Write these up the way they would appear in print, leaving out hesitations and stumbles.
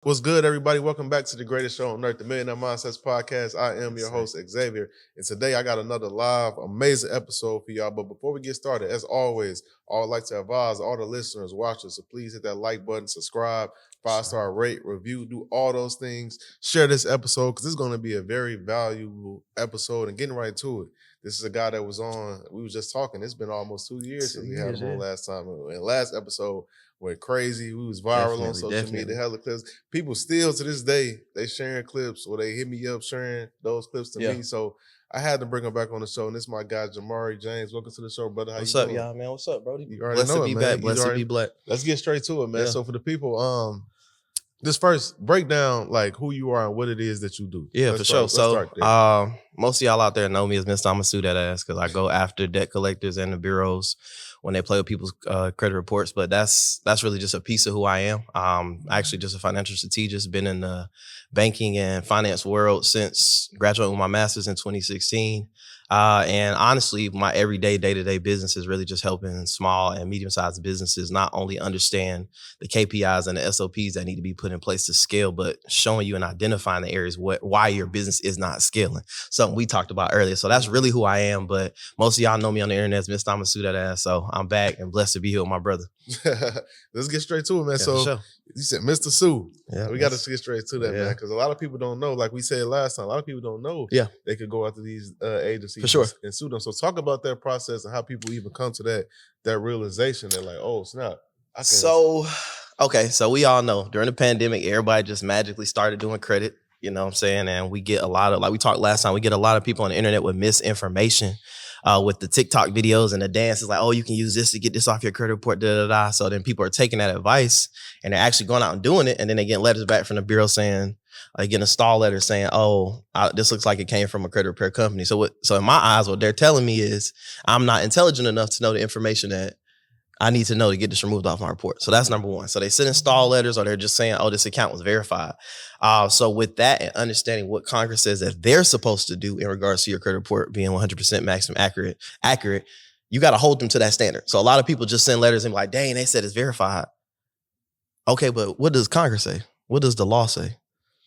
What's good, everybody? Welcome back to the greatest show on earth, the Millionaire Mindsets Podcast. I am your host, Xavier, and today I got another live, amazing episode for y'all. But before we get started, as always, I would like to advise all the listeners, watchers, so please hit that like button, subscribe, 5-star rate, review, do all those things. Share this episode because it's going to be a very valuable episode. And getting right to it, this is a guy that was on. We was just talking. It's been almost 2 years since we had him on last time. And last episode went crazy. We was viral on social media, hella clips. People still to this day, they sharing clips or they hit me up sharing those clips to me. So I had to bring him back on the show. And this is my guy, Jamari James. Welcome to the show, brother. What's up, y'all, man? What's up, Brody? You already know it, man. Blessed to be black. Let's get straight to it, man. So for the people, just first break down like who you are and what it is that you do. Yeah, for sure. So most of y'all out there know me as Mr. I'ma sue that ass because I go after debt collectors and the bureaus when they play with people's credit reports. But that's really just a piece of who I am. Actually just a financial strategist, been in the banking and finance world since graduating with my master's in 2016. And honestly, my everyday, day-to-day business is really just helping small and medium-sized businesses not only understand the KPIs and the SOPs that need to be put in place to scale, but showing you and identifying the areas why your business is not scaling. Something we talked about earlier. So that's really who I am. But most of y'all know me on the internet as Mr. I'ma sue that ass. So I'm back and blessed to be here with my brother. Let's get straight to it, man. Yeah, so sure. You said Mr. Sue. Yeah, we got to get straight to that, man, because a lot of people don't know. Like we said last time, a lot of people don't know they could go after these agencies for sure and sue them. So talk about that process and how people even come to that realization. They're like, oh, snap. So we all know during the pandemic, everybody just magically started doing credit. You know what I'm saying? And we get a lot of, like we talked last time, we get a lot of people on the internet with misinformation. With the TikTok videos and the dances, like, oh, you can use this to get this off your credit report, da-da-da. So then people are taking that advice and they're actually going out and doing it. And then they get letters back from the bureau saying, getting a stall letter saying, oh, this looks like it came from a credit repair company. So in my eyes, what they're telling me is I'm not intelligent enough to know the information that I need to know to get this removed off my report. So that's number one. So they send install letters or they're just saying, oh, this account was verified. So with that and understanding what Congress says that they're supposed to do in regards to your credit report being 100% maximum accurate, you got to hold them to that standard. So a lot of people just send letters and be like, dang, they said it's verified. Okay, but what does Congress say? What does the law say?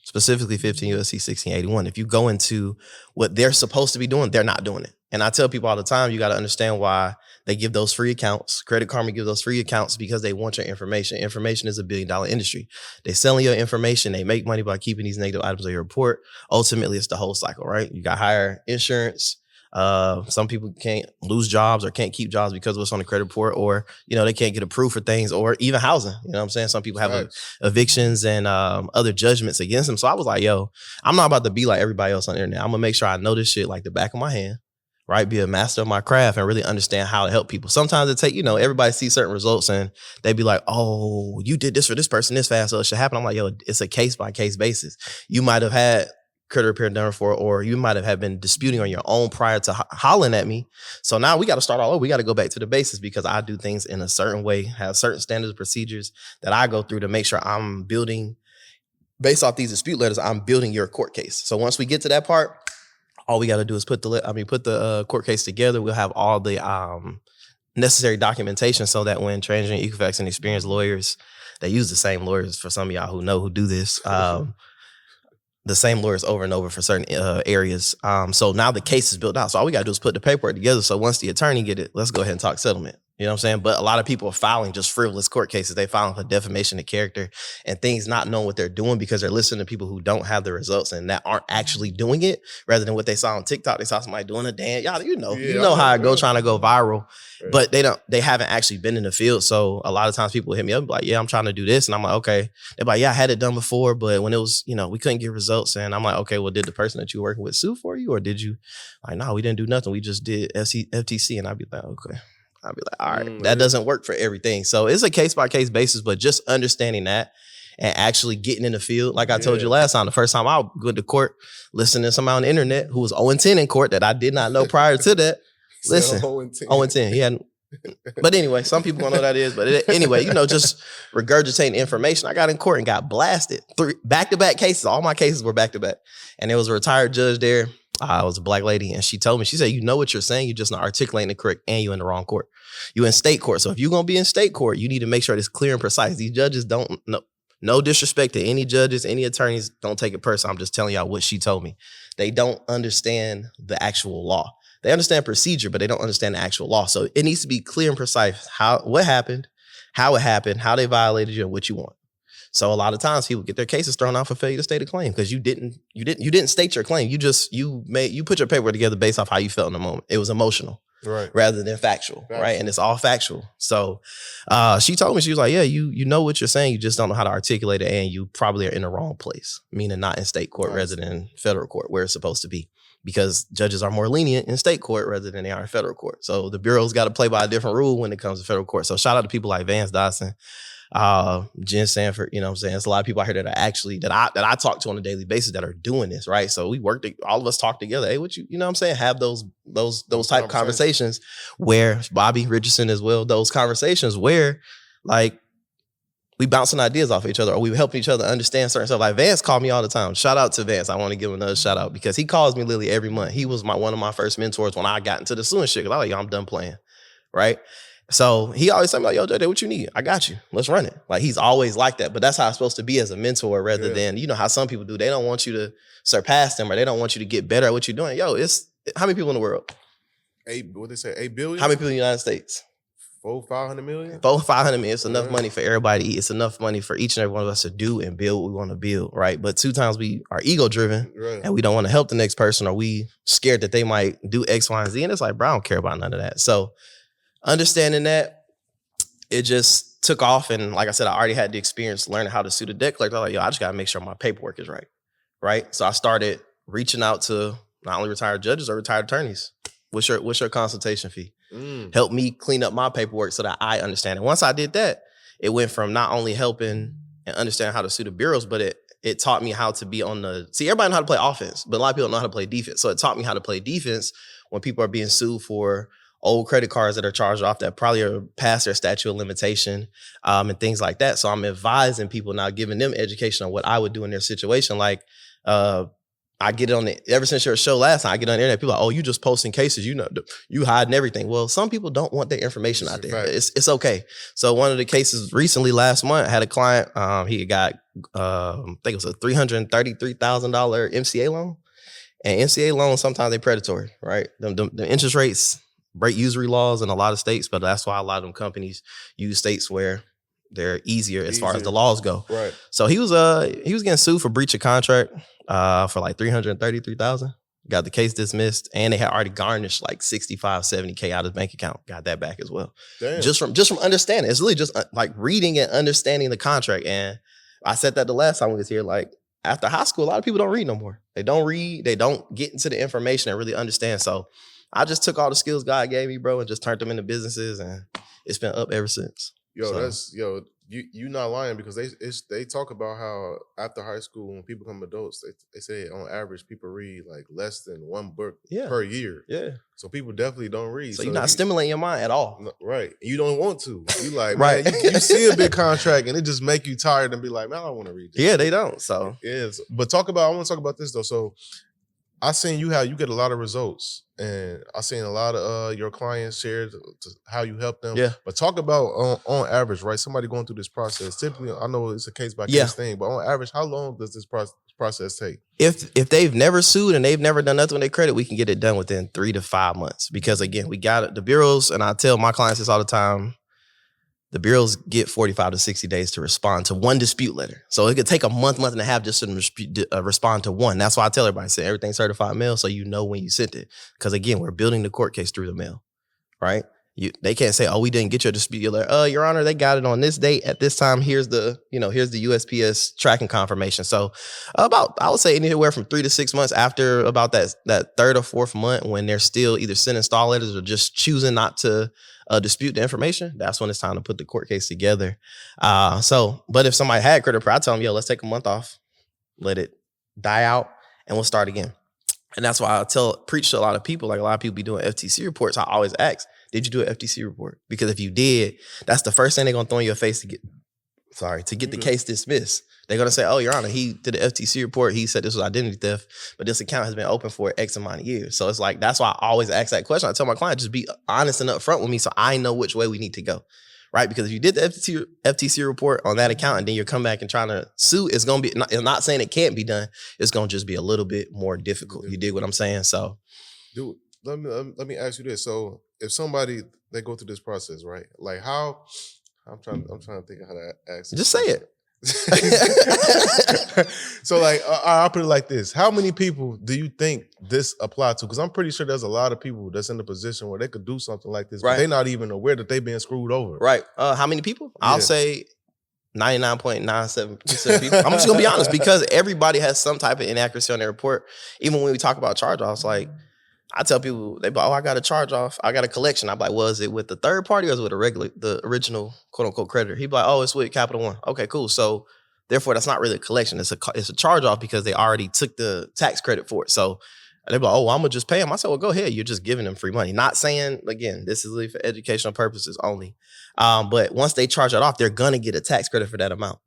Specifically 15 U.S.C. 1681. If you go into what they're supposed to be doing, they're not doing it. And I tell people all the time, you got to understand why they give those free accounts. Credit Karma gives those free accounts because they want your information. Information is $1 billion industry. They're selling your information. They make money by keeping these negative items on your report. Ultimately, it's the whole cycle, right? You got higher insurance. Some people can't lose jobs or can't keep jobs because of what's on the credit report, or, they can't get approved for things, or even housing. You know what I'm saying? Some people have evictions and other judgments against them. So I was like, yo, I'm not about to be like everybody else on the internet. I'm gonna make sure I know this shit like the back of my hand, right? Be a master of my craft and really understand how to help people. Sometimes it take, everybody sees certain results and they be like, oh, you did this for this person this fast, so it should happen. I'm like, yo, it's a case by case basis. You might have had credit repair done for, or you might have been disputing on your own prior to hollering at me. So now we got to start all over. We got to go back to the basics because I do things in a certain way, have certain standards and procedures that I go through to make sure I'm building, based off these dispute letters, I'm building your court case. So once we get to that part, all we got to do is put the court case together. We'll have all the necessary documentation so that when transient, Equifax, and experienced lawyers, they use the same lawyers for some of y'all who do this. The same lawyers over and over for certain areas. So now the case is built out. So all we got to do is put the paperwork together. So once the attorney get it, let's go ahead and talk settlement. You know what I'm saying? But a lot of people are filing just frivolous court cases. They filing for defamation of character and things, not knowing what they're doing because they're listening to people who don't have the results and that aren't actually doing it, rather than what they saw on TikTok. They saw somebody doing a dance. Y'all, you know how I go trying to go viral, but they haven't actually been in the field. So a lot of times people hit me up and be like, yeah, I'm trying to do this. And I'm like, okay. They're like, yeah, I had it done before, but when it was, we couldn't get results. And I'm like, okay, well, did the person that you were working with sue for you? Or did you like, no, we didn't do nothing. We just did FTC. And I'd be like, okay. I'd be like, all right, that doesn't work for everything. So it's a case-by-case basis, but just understanding that and actually getting in the field. Like I told you last time, the first time I went to court, listening to somebody on the internet who was 0-10 in court that I did not know prior to that. Listen, 0-10. He hadn't. But anyway, some people don't know what that is. But anyway, just regurgitating information. I got in court and got blasted. 3 back-to-back cases. All my cases were back-to-back. And there was a retired judge there. I was a black lady, and she told me, she said, you know what you're saying, you're just not articulating it correct, and you're in the wrong court. You're in state court. So if you're going to be in state court, you need to make sure it's clear and precise. These judges don't know No disrespect to any judges, any attorneys. Don't take it personal. I'm just telling y'all what she told me. They don't understand the actual law. They understand procedure, but they don't understand the actual law. So it needs to be clear and precise what happened, how it happened, how they violated you, and what you want. So a lot of times people get their cases thrown out for failure to state a claim because you didn't state your claim. You put your paperwork together based off how you felt in the moment. It was emotional. Right. Rather than factual, right? And it's all factual. So she told me, she was like, yeah, you know what you're saying, you just don't know how to articulate it, and you probably are in the wrong place, meaning not in state court rather than federal court where it's supposed to be, because judges are more lenient in state court rather than they are in federal court. So the Bureau's got to play by a different rule when it comes to federal court. So shout out to people like Vance Dodson, Jen Sanford, you know what I'm saying? There's a lot of people out here that are actually, that I talk to on a daily basis that are doing this, right? So we all of us talk together. Hey, you know what I'm saying? Have those type of conversations where, Bobby Richardson as well, those conversations where like we bouncing ideas off each other, or we helping each other understand certain stuff. Like Vance called me all the time. Shout out to Vance. I want to give him another shout out because he calls me literally every month. He was one of my first mentors when I got into the suing shit. Cause I was like, yo, I'm done playing, right? So he always tell me like, yo, JJ, what you need? I got you. Let's run it. Like he's always like that. But that's how it's supposed to be as a mentor rather than, you know, how some people do. They don't want you to surpass them or they don't want you to get better at what you're doing. Yo, it's how many people in the world? 8 billion? How many people in the United States? 500 million? 500 million. It's enough money for everybody to eat. It's enough money for each and every one of us to do and build what we want to build, right? But sometimes we are ego driven and we don't want to help the next person, or we scared that they might do X, Y, and Z. And it's like, bro, I don't care about none of that. So understanding that, it just took off. And like I said, I already had the experience learning how to sue the debt collector. I was like, yo, I just got to make sure my paperwork is right? So I started reaching out to not only retired judges or retired attorneys. What's your consultation fee? Help me clean up my paperwork so that I understand it. Once I did that, it went from not only helping and understanding how to sue the bureaus, but it taught me how to be everybody know how to play offense, but a lot of people don't know how to play defense. So it taught me how to play defense when people are being sued for old credit cards that are charged off that probably are past their statute of limitation, and things like that. So I'm advising people now, giving them education on what I would do in their situation. Like, I get it on ever since your show last time, I get on the internet, people are like, oh, you just posting cases, you know, you hiding everything. Well, some people don't want their information out there. It's okay. So one of the cases recently last month, I had a client, he got, I think it was a $333,000 MCA loan. And MCA loans, sometimes they're predatory, right? The interest rates break usury laws in a lot of states, but that's why a lot of them companies use states where they're easier as far as the laws go. Right. So he was getting sued for breach of contract for like $333,000. Got the case dismissed, and they had already garnished like 65, 70K out of his bank account. Got that back as well. Damn. Just from understanding. It's really just like reading and understanding the contract. And I said that the last time we was here, like after high school, a lot of people don't read no more. They don't read. They don't get into the information and really understand. So I just took all the skills God gave me, bro, and just turned them into businesses, and it's been up ever since. You not lying, because they talk about how after high school, when people become adults, they say on average people read like less than one book per year. Yeah. So people definitely don't read. So you're not stimulating your mind at all. No, right. You don't want to. You like, right. Man, you see a big contract and it just make you tired and be like, man, I don't want to read this. Yeah, they don't. So yes. But I want to talk about this though. So I seen you get a lot of results, and I seen a lot of your clients share how you help them. Yeah. But talk about on average, right? Somebody going through this process. Typically, I know it's a case by case thing, but on average, how long does this process take? If they've never sued and they've never done nothing with their credit, we can get it done within 3 to 5 months. Because again, we got the bureaus, and I tell my clients this all the time. The bureaus get 45 to 60 days to respond to one dispute letter. So it could take a month and a half just to respond to one. That's why I tell everybody, say everything's certified mail, so you know when you sent it. Because again, we're building the court case through the mail, right? They can't say, oh, we didn't get your dispute letter. Your Honor, they got it on this date at this time. Here's the USPS tracking confirmation. So I would say anywhere from 3 to 6 months after about that third or fourth month, when they're still either sending stall letters or just choosing not to dispute the information, that's when it's time to put the court case together. But if somebody had credit report, I tell them, yo, let's take a month off, let it die out, and we'll start again. And that's why I preach to a lot of people, like a lot of people be doing FTC reports. I always ask, did you do an FTC report? Because if you did, that's the first thing they're going to throw in your face to get the case dismissed. They're going to say, oh, Your Honor, he did an FTC report. He said this was identity theft, but this account has been open for X amount of years. So it's like, that's why I always ask that question. I tell my client, just be honest and upfront with me so I know which way we need to go, right? Because if you did the FTC report on that account and then you're coming back and trying to sue, it's going to be, it's not saying it can't be done. It's going to just be a little bit more difficult. You dig what I'm saying? So, dude, let me ask you this. So if somebody, they go through this process, right? Like how, I'm trying to think of how to ask this. Just say it. So like I'll put it like this: how many people do you think this applies to? Because I'm pretty sure there's a lot of people that's in the position where they could do something like this, but they're not even aware that they've been screwed over. Right. How many people? I'll say 99.97% of people. I'm just gonna be honest, because everybody has some type of inaccuracy on their report. Even when we talk about charge-offs, like I tell people, they be like, oh, I got a charge-off, I got a collection. I'm like, well, is it with the third party or is it with the original quote unquote creditor? He'd be like, oh, it's with Capital One. Okay, cool. So therefore, that's not really a collection. It's a charge-off because they already took the tax credit for it. So they'd be like, oh, well, I'm gonna just pay them. I said, well, go ahead. You're just giving them free money. Not saying, again, this is for educational purposes only. But once they charge it off, they're gonna get a tax credit for that amount,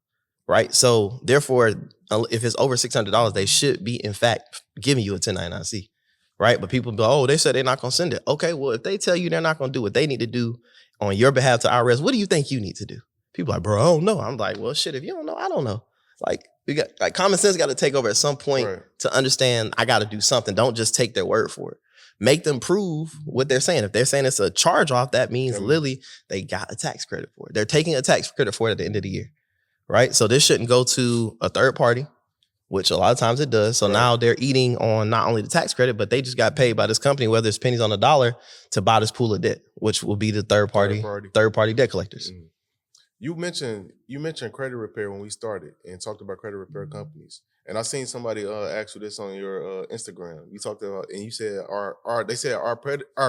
right? So therefore, if it's over $600, they should be, in fact, giving you a 1099-C. Right? But people be like, oh, they said they're not going to send it. Okay, well, if they tell you they're not going to do what they need to do on your behalf to IRS, what do you think you need to do? People are like, bro, I don't know. I'm like, well, shit, if you don't know, I don't know. Like, we got common sense got to take over at some point to understand I got to do something. Don't just take their word for it. Make them prove what they're saying. If they're saying it's a charge off, that means literally they got a tax credit for it. They're taking a tax credit for it at the end of the year. Right? So this shouldn't go to a third party, which a lot of times it does. So now they're eating on not only the tax credit, but they just got paid by this company, whether it's pennies on the dollar, to buy this pool of debt, which will be the third party debt collectors. Mm-hmm. You mentioned credit repair when we started and talked about credit repair companies. And I seen somebody ask you this on your Instagram. You talked about, and you said our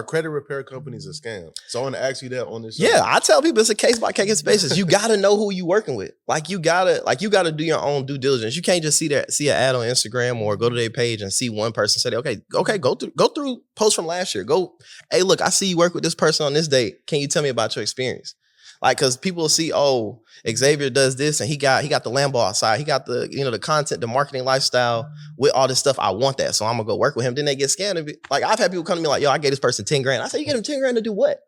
credit repair company is a scam. So I want to ask you that on this show. Yeah, I tell people it's a case by case basis. You got to know who you working with. You gotta do your own due diligence. You can't just see an ad on Instagram or go to their page and see one person say, okay, go through posts from last year. Hey, look, I see you work with this person on this date. Can you tell me about your experience? Because people see, oh, Xavier does this and he got the Lambo outside. He got the content, the marketing lifestyle with all this stuff. I want that. So I'm gonna go work with him. Then they get scammed. Like I've had people come to me like, yo, I gave this person 10 grand. I say, you get them 10 grand to do what?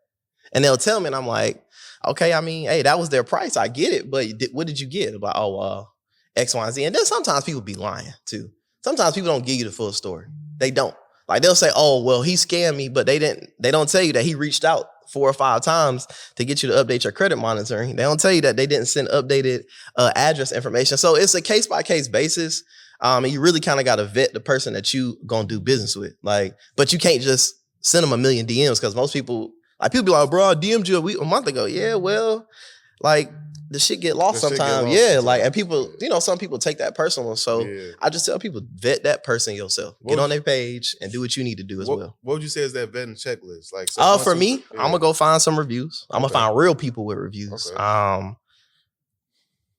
And they'll tell me, and I'm like, okay, I mean, hey, that was their price. I get it. But what did you get? About, X, Y, and Z. And then sometimes people be lying too. Sometimes people don't give you the full story. They don't. Like they'll say, oh, well, he scammed me, but they don't tell you that he reached out 4 or 5 times to get you to update your credit monitoring. They don't tell you that they didn't send updated address information. So it's a case by case basis. And you really kind of got to vet the person that you gonna do business with. But you can't just send them a million DMs because most people, people be like, bro, I DM'd you a month ago. Yeah, well, the shit get lost sometimes. And people, some people take that personal. So I just tell people, vet that person yourself. Get on their page and do what you need to do as well. What would you say is that vetting checklist? For me, I'm gonna go find some reviews. I'm gonna find real people with reviews. Okay.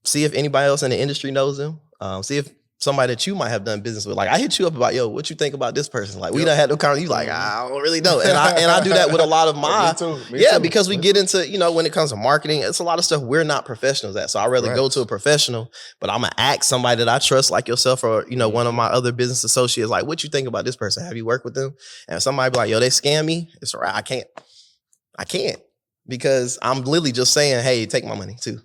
See if anybody else in the industry knows them. See if somebody that you might have done business with. I hit you up about, yo, what you think about this person? We done had no conversation. You I don't really know. And I do that with a lot of my, me too. Because we get into, when it comes to marketing, it's a lot of stuff we're not professionals at. So I'd rather go to a professional, but I'm going to ask somebody that I trust, like yourself or, one of my other business associates, what you think about this person? Have you worked with them? And somebody be like, yo, they scam me. It's all right. I can't because I'm literally just saying, hey, take my money too.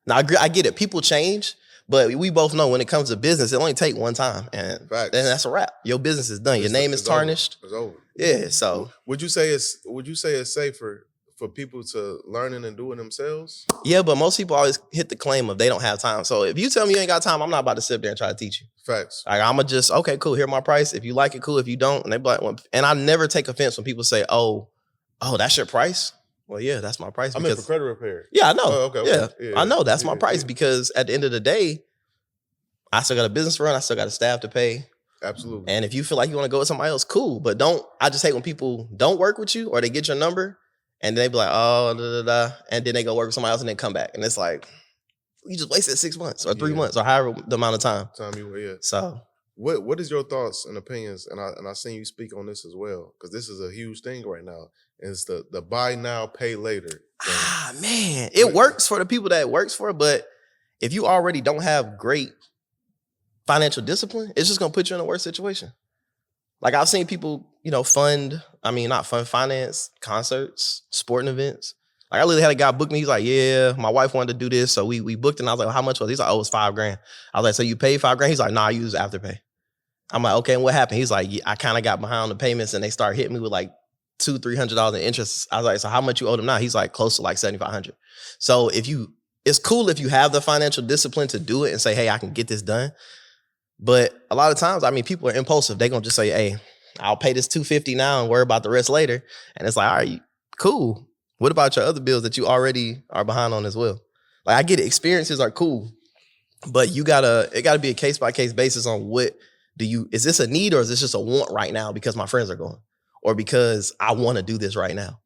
Now I get it. People change. But we both know when it comes to business, it only take one time, and then that's a wrap. Your business is done. Your name is tarnished. It's over. Yeah. So would you say it's safer for people to learning and doing themselves? Yeah, but most people always hit the claim of they don't have time. So if you tell me you ain't got time, I'm not about to sit there and try to teach you. Facts. I'm gonna just, okay, cool. Here my price. If you like it, cool. If you don't, and they be like, and I never take offense when people say, oh, that's your price. Well, yeah, that's my price. I mean, for credit repair. Yeah, I know. Oh, okay. Yeah, I know that's my price because at the end of the day, I still got a business to run. I still got a staff to pay. Absolutely. And if you feel like you want to go with somebody else, cool. But I just hate when people don't work with you or they get your number and they be like, oh, da, da, da, and then they go work with somebody else and then come back. And it's like, you just wasted 6 months or 3 months or however the amount of time. So what is your thoughts and opinions? And I seen you speak on this as well, because this is a huge thing right now. And it's the buy now, pay later thing. Man, it works for the people that it works for, but if you already don't have great financial discipline, it's just gonna put you in a worse situation. I've seen people, finance concerts, sporting events. Like I literally had a guy book me. He's like, yeah, my wife wanted to do this. So we booked it. And I was like, well, how much was it? He's like, oh, it's $5,000. I was like, so you paid $5,000? He's like, nah, I use Afterpay. I'm like, okay, and what happened? He's like, yeah, I kind of got behind on the payments and they started hitting me with like $200-$300 in interest. I was like, so how much you owe them now? He's like, close to like $7,500. So it's cool if you have the financial discipline to do it and say, hey, I can get this done. But a lot of times, I mean, people are impulsive. They're going to just say, hey, I'll pay this $250 now and worry about the rest later. And it's like, all right, cool. What about your other bills that you already are behind on as well? Like I get it. Experiences are cool, but it gotta be a case by case basis on is this a need or is this just a want right now because my friends are going or because I want to do this right now?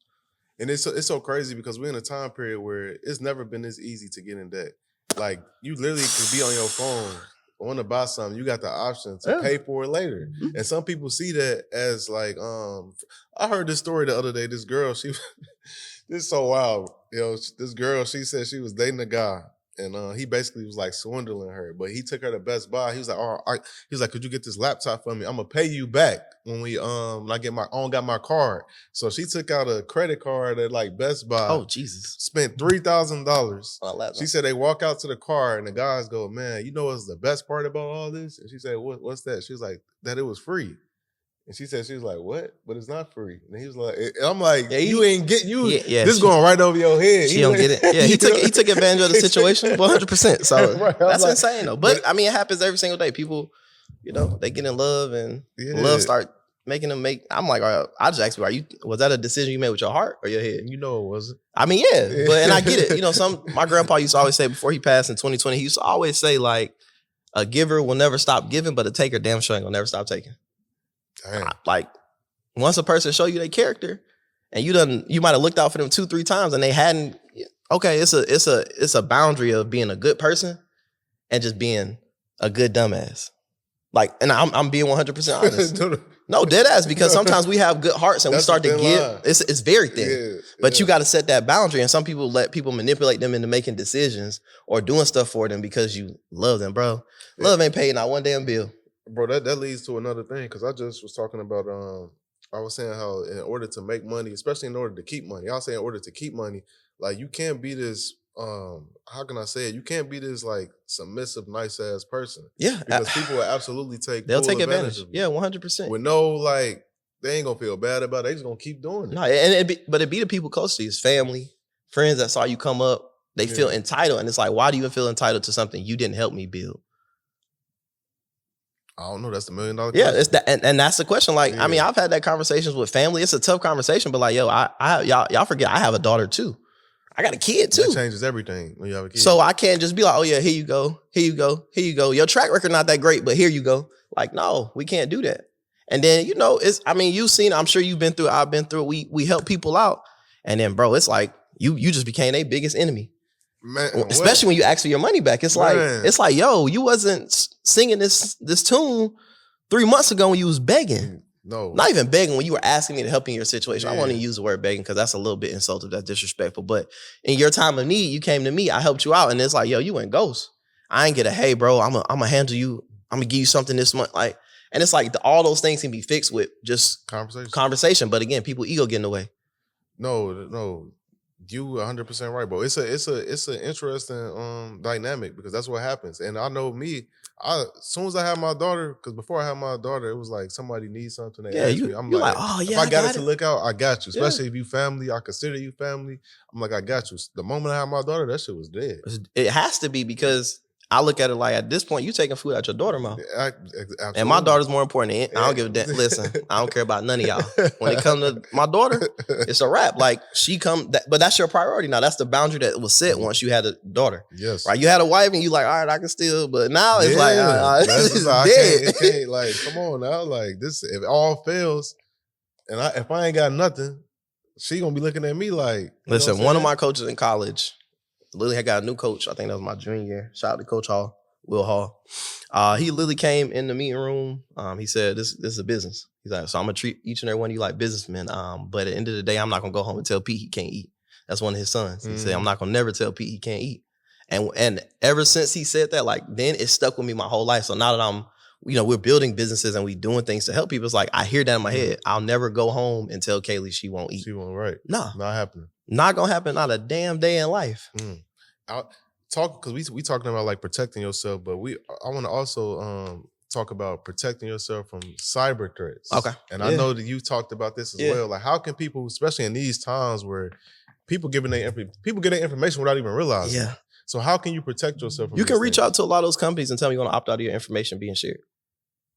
And it's so crazy because we're in a time period where it's never been this easy to get in debt. Like you literally could be on your phone, want to buy something, you got the option to pay for it later. Mm-hmm. And some people see that as like, I heard this story the other day. This girl, this is so wild. You know, this girl, she said she was dating a guy. And he basically was like swindling her, but he took her to Best Buy. He was like, he's like, could you get this laptop for me? I'm gonna pay you back when I get got my card. So she took out a credit card at like Best Buy. Oh Jesus! Spent $3,000. She said they walk out to the car and the guys go, man, you know what's the best part about all this? And she said, what's that? She was like, that it was free. And she said, she was like, what? But it's not free. And he was like, I'm like, yeah, you ain't get you. Yeah, this going right over your head. She don't get it. Yeah, he took advantage of the situation 100%. So right, that's like, insane though. But I mean, it happens every single day. People, they get in love and love start making them make. I'm like, all right, I just asked you, was that a decision you made with your heart or your head? You know it wasn't. I mean, yeah. But and I get it. My grandpa used to always say before he passed in 2020, he used to always say like, a giver will never stop giving, but a taker damn sure ain't gonna never stop taking. Like once a person show you their character and you might have looked out for them 2-3 times and they hadn't, okay, it's a boundary of being a good person and just being a good dumbass. Like, and I'm being 100% honest. No, dead ass, because sometimes we have good hearts and we start to give. It's very thin. But you got to set that boundary. And some people let people manipulate them into making decisions or doing stuff for them because you love them, bro. Love ain't paying not one damn bill. Bro, that leads to another thing, because I just was talking about, I was saying how in order to make money, especially in order to keep money, I'll say in order to keep money, like you can't be this, how can I say it? You can't be this like submissive, nice ass person. Yeah. Because people will absolutely take advantage of you. Yeah, 100%. With no, like, they ain't gonna feel bad about it. They just gonna keep doing it. No, and it be the people close to you, his family, friends that saw you come up, they feel entitled. And it's like, why do you even feel entitled to something you didn't help me build? I don't know. That's the $1 million question. Yeah, it's that, and that's the question. Like, I mean, I've had that conversations with family. It's a tough conversation, but like, yo, y'all forget I have a daughter too. I got a kid too. That changes everything when you have a kid. So I can't just be like, oh yeah, here you go, here you go, here you go. Your track record not that great, but here you go. Like, no, we can't do that. And then you've seen. I'm sure you've been through. I've been through. We help people out, and then bro, it's like you just became their biggest enemy. Man, especially when you ask for your money back. It's like, yo, you wasn't singing this tune 3 months ago when you was begging. No. Not even begging, when you were asking me to help in your situation. I want to use the word begging because that's a little bit insultive, that's disrespectful. But in your time of need, you came to me, I helped you out. And it's like, yo, you went ghost. I ain't get a, hey, bro, I'm gonna handle you. I'm gonna give you something this month. Like, and it's like all those things can be fixed with just conversation. But again, people ego get in the way. No. You 100% right, bro. It's an interesting dynamic because that's what happens. And I know me, as soon as I had my daughter, because before I had my daughter, it was like somebody needs something. They ask me. I'm like, oh yeah, if I got it to look out, I got you. Especially if you family, I consider you family. I'm like, I got you. The moment I had my daughter, that shit was dead. It has to be, because I look at it like, at this point, you taking food out your daughter's mouth. Absolutely. And my daughter's more important. I don't give a damn. Listen, I don't care about none of y'all. When it comes to my daughter, it's a wrap. Like, but that's your priority now. That's the boundary that was set once you had a daughter. Yes. Right? You had a wife and you like, all right, I can still, but now it's like, this is dead. I can't, like, come on now. Like, this, if it all fails, and if I ain't got nothing, she gonna be looking at me like. Listen, one of my coaches in college, literally had got a new coach. I think that was my junior year. Shout out to Coach Hall, Will Hall. He literally came in the meeting room. He said, this is a business. He's like, so I'm going to treat each and every one of you like businessmen. But at the end of the day, I'm not going to go home and tell Pete he can't eat. That's one of his sons. He said, I'm not going to never tell Pete he can't eat. And ever since he said that, like, then it stuck with me my whole life. So now that I'm we're building businesses and we doing things to help people. It's like, I hear that in my head. I'll never go home and tell Kaylee she won't eat. She won't, right. No. Not happening. Not gonna happen, not a damn day in life. Because we talking about like protecting yourself, but I want to also talk about protecting yourself from cyber threats. Okay. And I know that you talked about this as well. Like, how can people, especially in these times where people get their information without even realizing? Yeah. So how can you protect yourself from You can these reach things? out to a lot of those companies and tell them you want to opt out of your information being shared.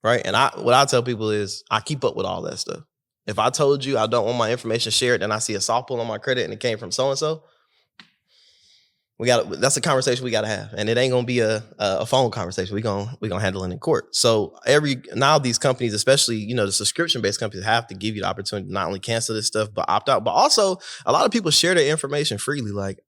Right. And what I tell people is I keep up with all that stuff. If I told you I don't want my information shared and I see a soft pull on my credit and it came from so-and-so, that's a conversation we gotta have. And it ain't gonna be a phone conversation. We're gonna handle it in court. So now these companies, especially, the subscription-based companies, have to give you the opportunity to not only cancel this stuff, but opt out. But also a lot of people share their information freely. Like,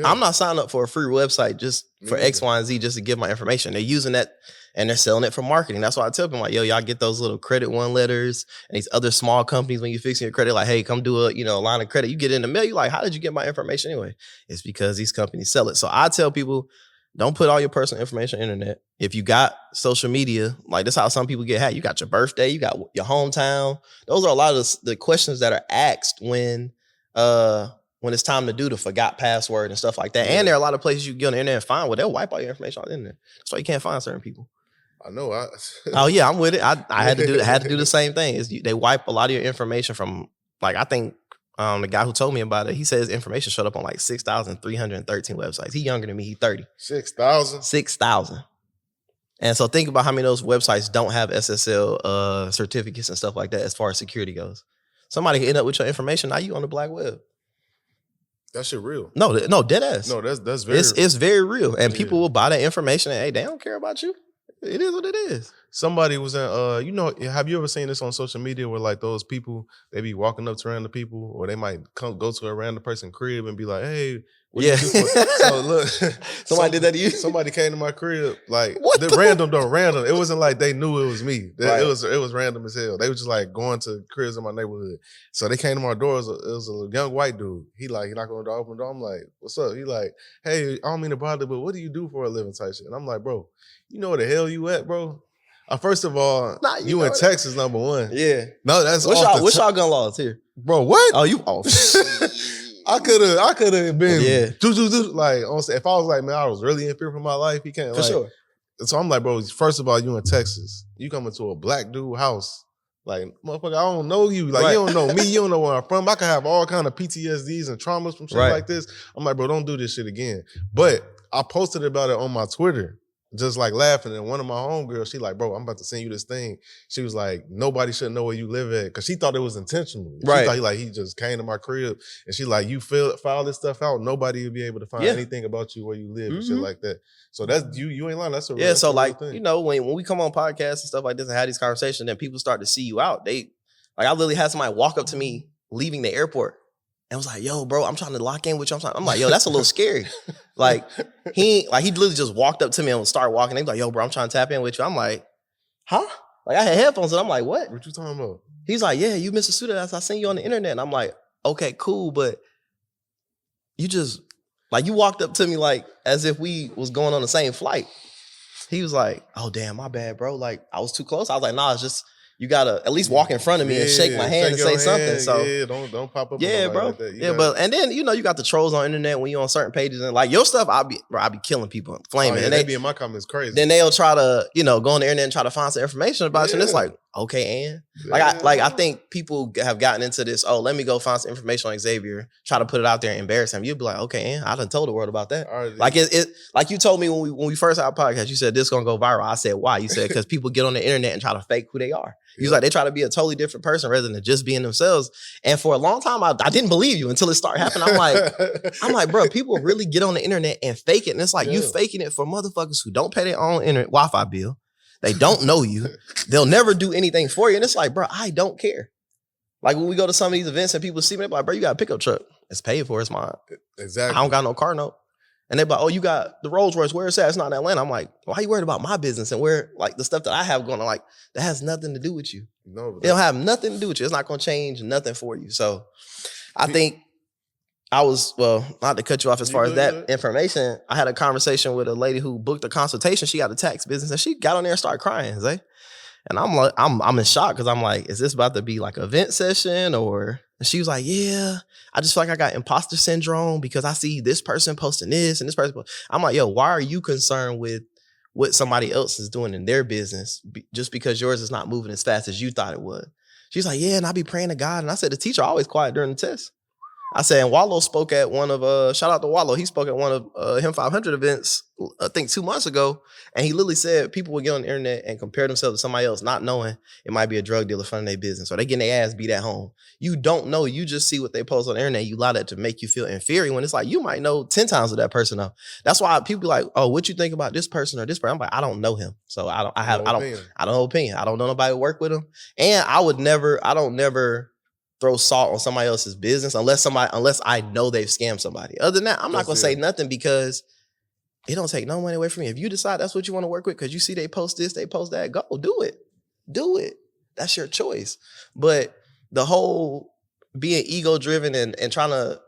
I'm not signing up for a free website just for X, Y, and Z just to give my information. They're using that and they're selling it for marketing. That's why I tell them, like, yo, y'all get those little credit one letters and these other small companies when you're fixing your credit, like, hey, come do a line of credit. You get it in the mail. You're like, how did you get my information anyway? It's because these companies sell it. So I tell people, don't put all your personal information on the internet. If you got social media, like that's how some people get hacked. You got your birthday, you got your hometown. Those are a lot of the questions that are asked when it's time to do the forgot password and stuff like that. Yeah. And there are a lot of places you can get on the internet and find where they'll wipe all your information on the internet. That's why you can't find certain people. I know. Oh yeah, I'm with it. I had to do the same thing. They wipe a lot of your information from, like, I think the guy who told me about it, he says information showed up on like 6,313 websites. He's younger than me. He's 30. 6,000? 6,000. And so think about how many of those websites don't have SSL certificates and stuff like that as far as security goes. Somebody can end up with your information. Now you on the black web. That shit real. No, dead ass. No, that's very real. It's very real. And people will buy that information and, hey, they don't care about you. It is what it is. Somebody was in, have you ever seen this on social media where like those people, they be walking up to random people, or they might go to a random person's crib and be like, hey, what you do for? So look, somebody did that to you? Somebody came to my crib, like random. It wasn't like they knew it was me. Right. It was random as hell. They were just like going to cribs in my neighborhood. So they came to my door. It was a young white dude. He knocked on the door, open the door. I'm like, what's up? He like, hey, I don't mean to bother, but what do you do for a living type shit? And I'm like, bro, you know where the hell you at, bro? First of all, you in Texas, number one. Yeah. No, that's what's y'all gun laws here? Bro, what? Oh, you off. I could have been like, if I was like, man, I was really in fear for my life, he can't. For sure. So I'm like, bro, first of all, you in Texas. You coming to a black dude house. Like, motherfucker, I don't know you. Like, you don't know me. You don't know where I'm from. I could have all kind of PTSDs and traumas from shit like this. I'm like, bro, don't do this shit again. But I posted about it on my Twitter. Just like laughing, and one of my homegirls, she like, bro, I'm about to send you this thing. She was like, nobody should know where you live at, because she thought it was intentional. She thought he just came to my crib, and she like, you file this stuff out, nobody will be able to find anything about you where you live and shit like that. So that's you ain't lying. That's a real, so like thing. When we come on podcasts and stuff like this and have these conversations, then people start to see you out. I literally had somebody walk up to me leaving the airport. And was like, yo, bro, I'm trying to lock in with you. I'm like, yo, that's a little scary. Like, he literally just walked up to me and started walking. He was like, yo, bro, I'm trying to tap in with you. I'm like, huh? Like, I had headphones and I'm like, what? What you talking about? He's like, yeah, you Mr. Suda. I seen you on the internet. And I'm like, okay, cool. But you just, like, you walked up to me like as if we was going on the same flight. He was like, oh, damn, my bad, bro. Like, I was too close. I was like, nah, it's just, you gotta at least walk in front of me and shake my hand and say something. So don't pop up. Yeah, bro. Like that. And then you got the trolls on the internet when you on certain pages and like your stuff. I'll be killing people, flaming. And they be in my comments crazy. Then they'll try to go on the internet and try to find some information about you. And it's like, okay, and I think people have gotten into this. Oh, let me go find some information on Xavier. Try to put it out there and embarrass him. You'd be like, okay, and I done told the world about that. Like like you told me when we first had our podcast. You said this gonna go viral. I said why? You said because people get on the internet and try to fake who they are. He was like, they try to be a totally different person rather than just being themselves. And for a long time, I didn't believe you until it started happening. I'm like, bro, people really get on the internet and fake it. And it's like, you faking it for motherfuckers who don't pay their own internet Wi-Fi bill. They don't know you. They'll never do anything for you. And it's like, bro, I don't care. Like when we go to some of these events and people see me, they're like, bro, you got a pickup truck. It's paid for. It's mine. Exactly. I don't got no car note. And they're like, oh, you got the Rolls Royce. Where it's at? It's not in Atlanta. I'm like, why are you worried about my business and where, like, the stuff that I have going on? Like, that has nothing to do with you. No, it don't have nothing to do with you. It's not going to change nothing for you. So I think not to cut you off as far as that good. information. I had a conversation with a lady who booked a consultation. She got a tax business and she got on there and started crying, Zay. And I'm like, I'm in shock because I'm like, is this about to be like an event session or? And she was like, yeah, I just feel like I got imposter syndrome because I see this person posting this and this person. I'm like, yo, why are you concerned with what somebody else is doing in their business just because yours is not moving as fast as you thought it would? She's like, yeah, and I be praying to God. And I said, the teacher always quiet during the test. I said, and Wallow spoke at one of, shout out to Wallow. He spoke at one of Him 500 events, I think 2 months ago. And he literally said people would get on the internet and compare themselves to somebody else, not knowing it might be a drug dealer funding their business or they getting their ass beat at home. You don't know. You just see what they post on the internet. You allow that to make you feel inferior when it's like, you might know 10 times what that person know. That's why people be like, oh, what you think about this person or this person? I'm like, I don't know him. So I don't know opinion. I don't know nobody who work with him. And I don't never throw salt on somebody else's business unless I know they've scammed somebody. Other than that, I'm not gonna say nothing because it don't take no money away from you. If you decide that's what you want to work with because you see they post this, they post that, go do it. That's your choice. But the whole being ego driven and trying to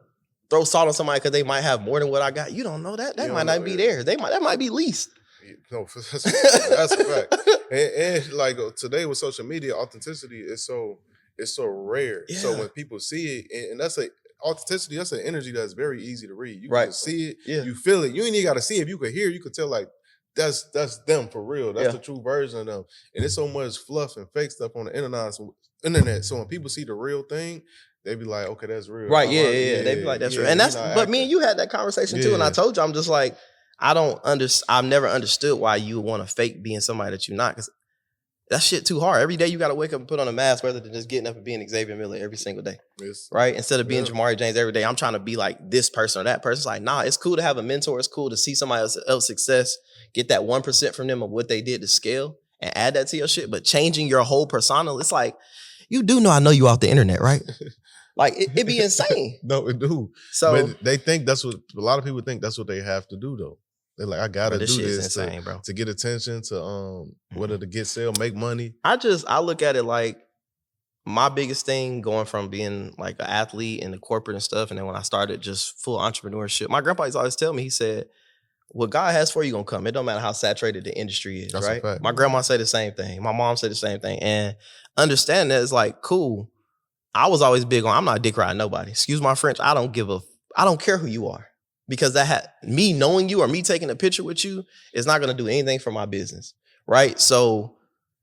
throw salt on somebody because they might have more than what I got, you don't know that. That might not be theirs. That might be least. No, that's a fact. And like today with social media, authenticity is so rare. Yeah. So when people see it, and that's authenticity, that's an energy that's very easy to read. You can see it, you feel it. You ain't even got to see it. If you could hear, you could tell like that's them for real. That's the true version of them. And there's so much fluff and fake stuff on the internet. So when people see the real thing, they be like, okay, that's real. Right? Yeah. They be like, that's real. And that's. But me and you had that conversation too. And I told you, I'm just like, I've never understood why you would want to fake being somebody that you're not. Because that shit too hard. Every day you got to wake up and put on a mask rather than just getting up and being Xavier Miller every single day. Yes. Right? Instead of being Jamari James every day, I'm trying to be like this person or that person. It's like, nah, it's cool to have a mentor. It's cool to see somebody else's success, get that 1% from them of what they did to scale and add that to your shit. But changing your whole persona, it's like, you do know I know you off the internet, right? Like, it'd be insane. No, it do. So but they think that's what, a lot of people think that's what they have to do though. They're like, I gotta do this insane, to get attention, to whether to get sale, make money. I look at it like my biggest thing going from being like an athlete in the corporate and stuff, and then when I started just full entrepreneurship, my grandpa used to always tell me, he said, what God has for you gonna come. It don't matter how saturated the industry is, that's right? My grandma said the same thing. My mom said the same thing. And understand that it's like, cool. I was always big on, I'm not dick riding nobody. Excuse my French. I don't care who you are. Because me knowing you or me taking a picture with you is not going to do anything for my business, right? So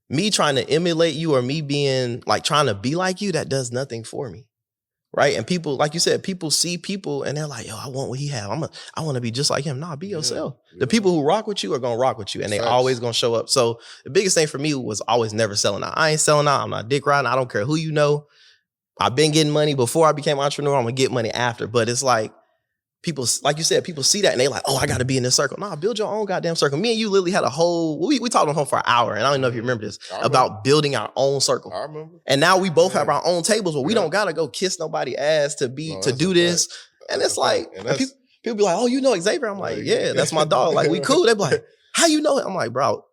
me trying to emulate you or me being like trying to be like you, that does nothing for me, right? And people, like you said, people see people and they're like, yo, I want what he have. I want to be just like him. Nah, be yourself. Yeah. The people who rock with you are going to rock with you and they always going to show up. So the biggest thing for me was always never selling out. I ain't selling out. I'm not dick riding. I don't care who you know. I've been getting money before I became an entrepreneur. I'm going to get money after. But it's like, people, like you said, people see that and they like, oh, I got to be in this circle. Nah, build your own goddamn circle. Me and you literally had a whole, we talked on the phone for an hour, and I don't know if you remember this, about building our own circle. I remember. And now we both have our own tables where we don't got to go kiss nobody's ass to do this. And it's like, and people be like, oh, you know Xavier? I'm like, yeah, that's my dog. Like, we cool. They be like, how you know it? I'm like, bro,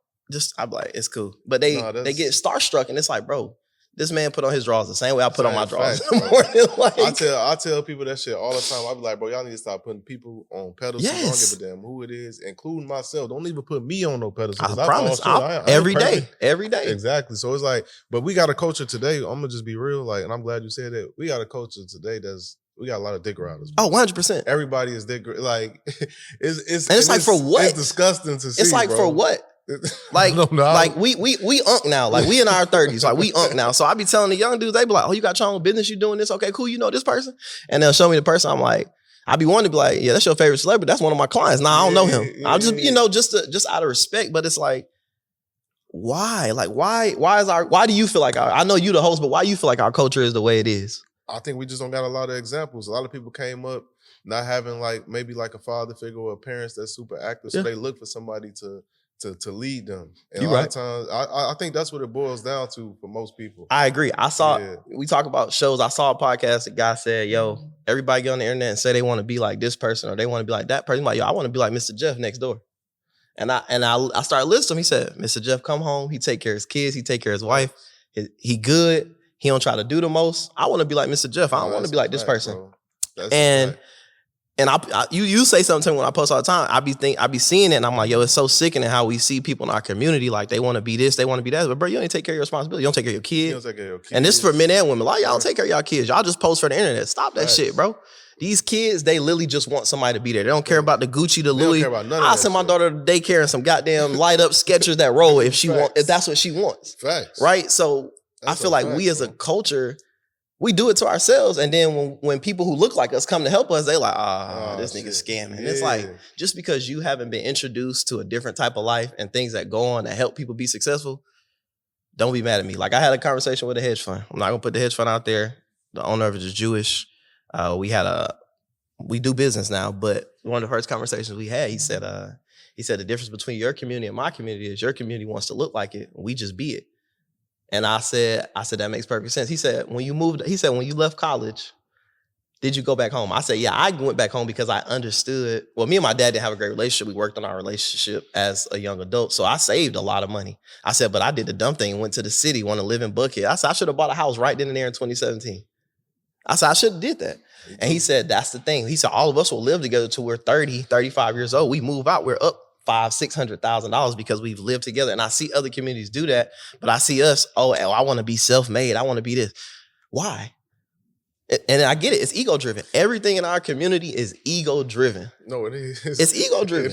I'm like, it's cool. But they get starstruck and it's like, bro, this man put on his drawers the same way I put on my drawers. Like, I tell people that shit all the time. I be like, bro, y'all need to stop putting people on pedestals. Yes. I don't give a damn who it is, including myself. Don't even put me on no pedestals. I promise. Every day. Exactly. So it's like, but we got a culture today. I'm gonna just be real, like, and I'm glad you said that. We got a culture today we got a lot of dick riders. Oh, 100%. Everybody is dick, like, it's like for what? It's disgusting to see. It's like, bro, for what? Like we unk now. Like we in our 30s. Like we unk now. So I be telling the young dudes, they be like, oh, you got your own business, you doing this? Okay, cool. You know this person? And they'll show me the person. I'm like, I be wanting to be like, yeah, that's your favorite celebrity. That's one of my clients. Nah, I don't know him. I'll just, just out of respect. But it's like, why? Like, why do you feel like I know you the host, but why you feel like our culture is the way it is? I think we just don't got a lot of examples. A lot of people came up not having like maybe like a father figure or parents that's super active. So they look for somebody to lead them. And a lot of times, I think that's what it boils down to for most people. I agree. We talk about shows. I saw a podcast, the guy said, yo, everybody get on the internet and say they want to be like this person or they want to be like that person. I'm like, yo, I want to be like Mr. Jeff next door. And I started listening to him. He said, Mr. Jeff come home. He take care of his kids. He take care of his wife. He good. He don't try to do the most. I want to be like Mr. Jeff. I don't want to be like this person. And And you say something to me when I post all the time. I be seeing it, and I'm like, yo, it's so sickening how we see people in our community like they want to be this, they want to be that. But bro, you don't take care of your responsibility. You don't take care of your kids. And this is for men and women. Like y'all don't take care of y'all kids. Y'all just post for the internet. Stop that shit, bro. These kids, they literally just want somebody to be there. They don't care about the Gucci, the Louis. I send my daughter to daycare and some goddamn light up Skechers that roll if that's what she wants. Facts. Right? So I feel like we as a culture, we do it to ourselves, and then when people who look like us come to help us, they like, this nigga scamming. Yeah. It's like, just because you haven't been introduced to a different type of life and things that go on that help people be successful, don't be mad at me. Like I had a conversation with a hedge fund. I'm not gonna put the hedge fund out there. The owner of it is Jewish. We do business now, but one of the first conversations we had, he said the difference between your community and my community is your community wants to look like it. We just be it. And I said, that makes perfect sense. He said, when you left college, did you go back home? I said, yeah, I went back home because I understood. Well, me and my dad didn't have a great relationship. We worked on our relationship as a young adult. So I saved a lot of money. I said, but I did the dumb thing, went to the city, want to live in Buckhead. I said, I should have bought a house right then and there in 2017. I said, I should have did that. And he said, that's the thing. He said, all of us will live together till we're 30, 35 years old. We move out, we're up $500,000-$600,000 because we've lived together. And I see other communities do that, but I see us, I want to be self-made. I want to be this. Why? And I get it. It's ego-driven. Everything in our community is ego-driven. No, it is. It's ego-driven.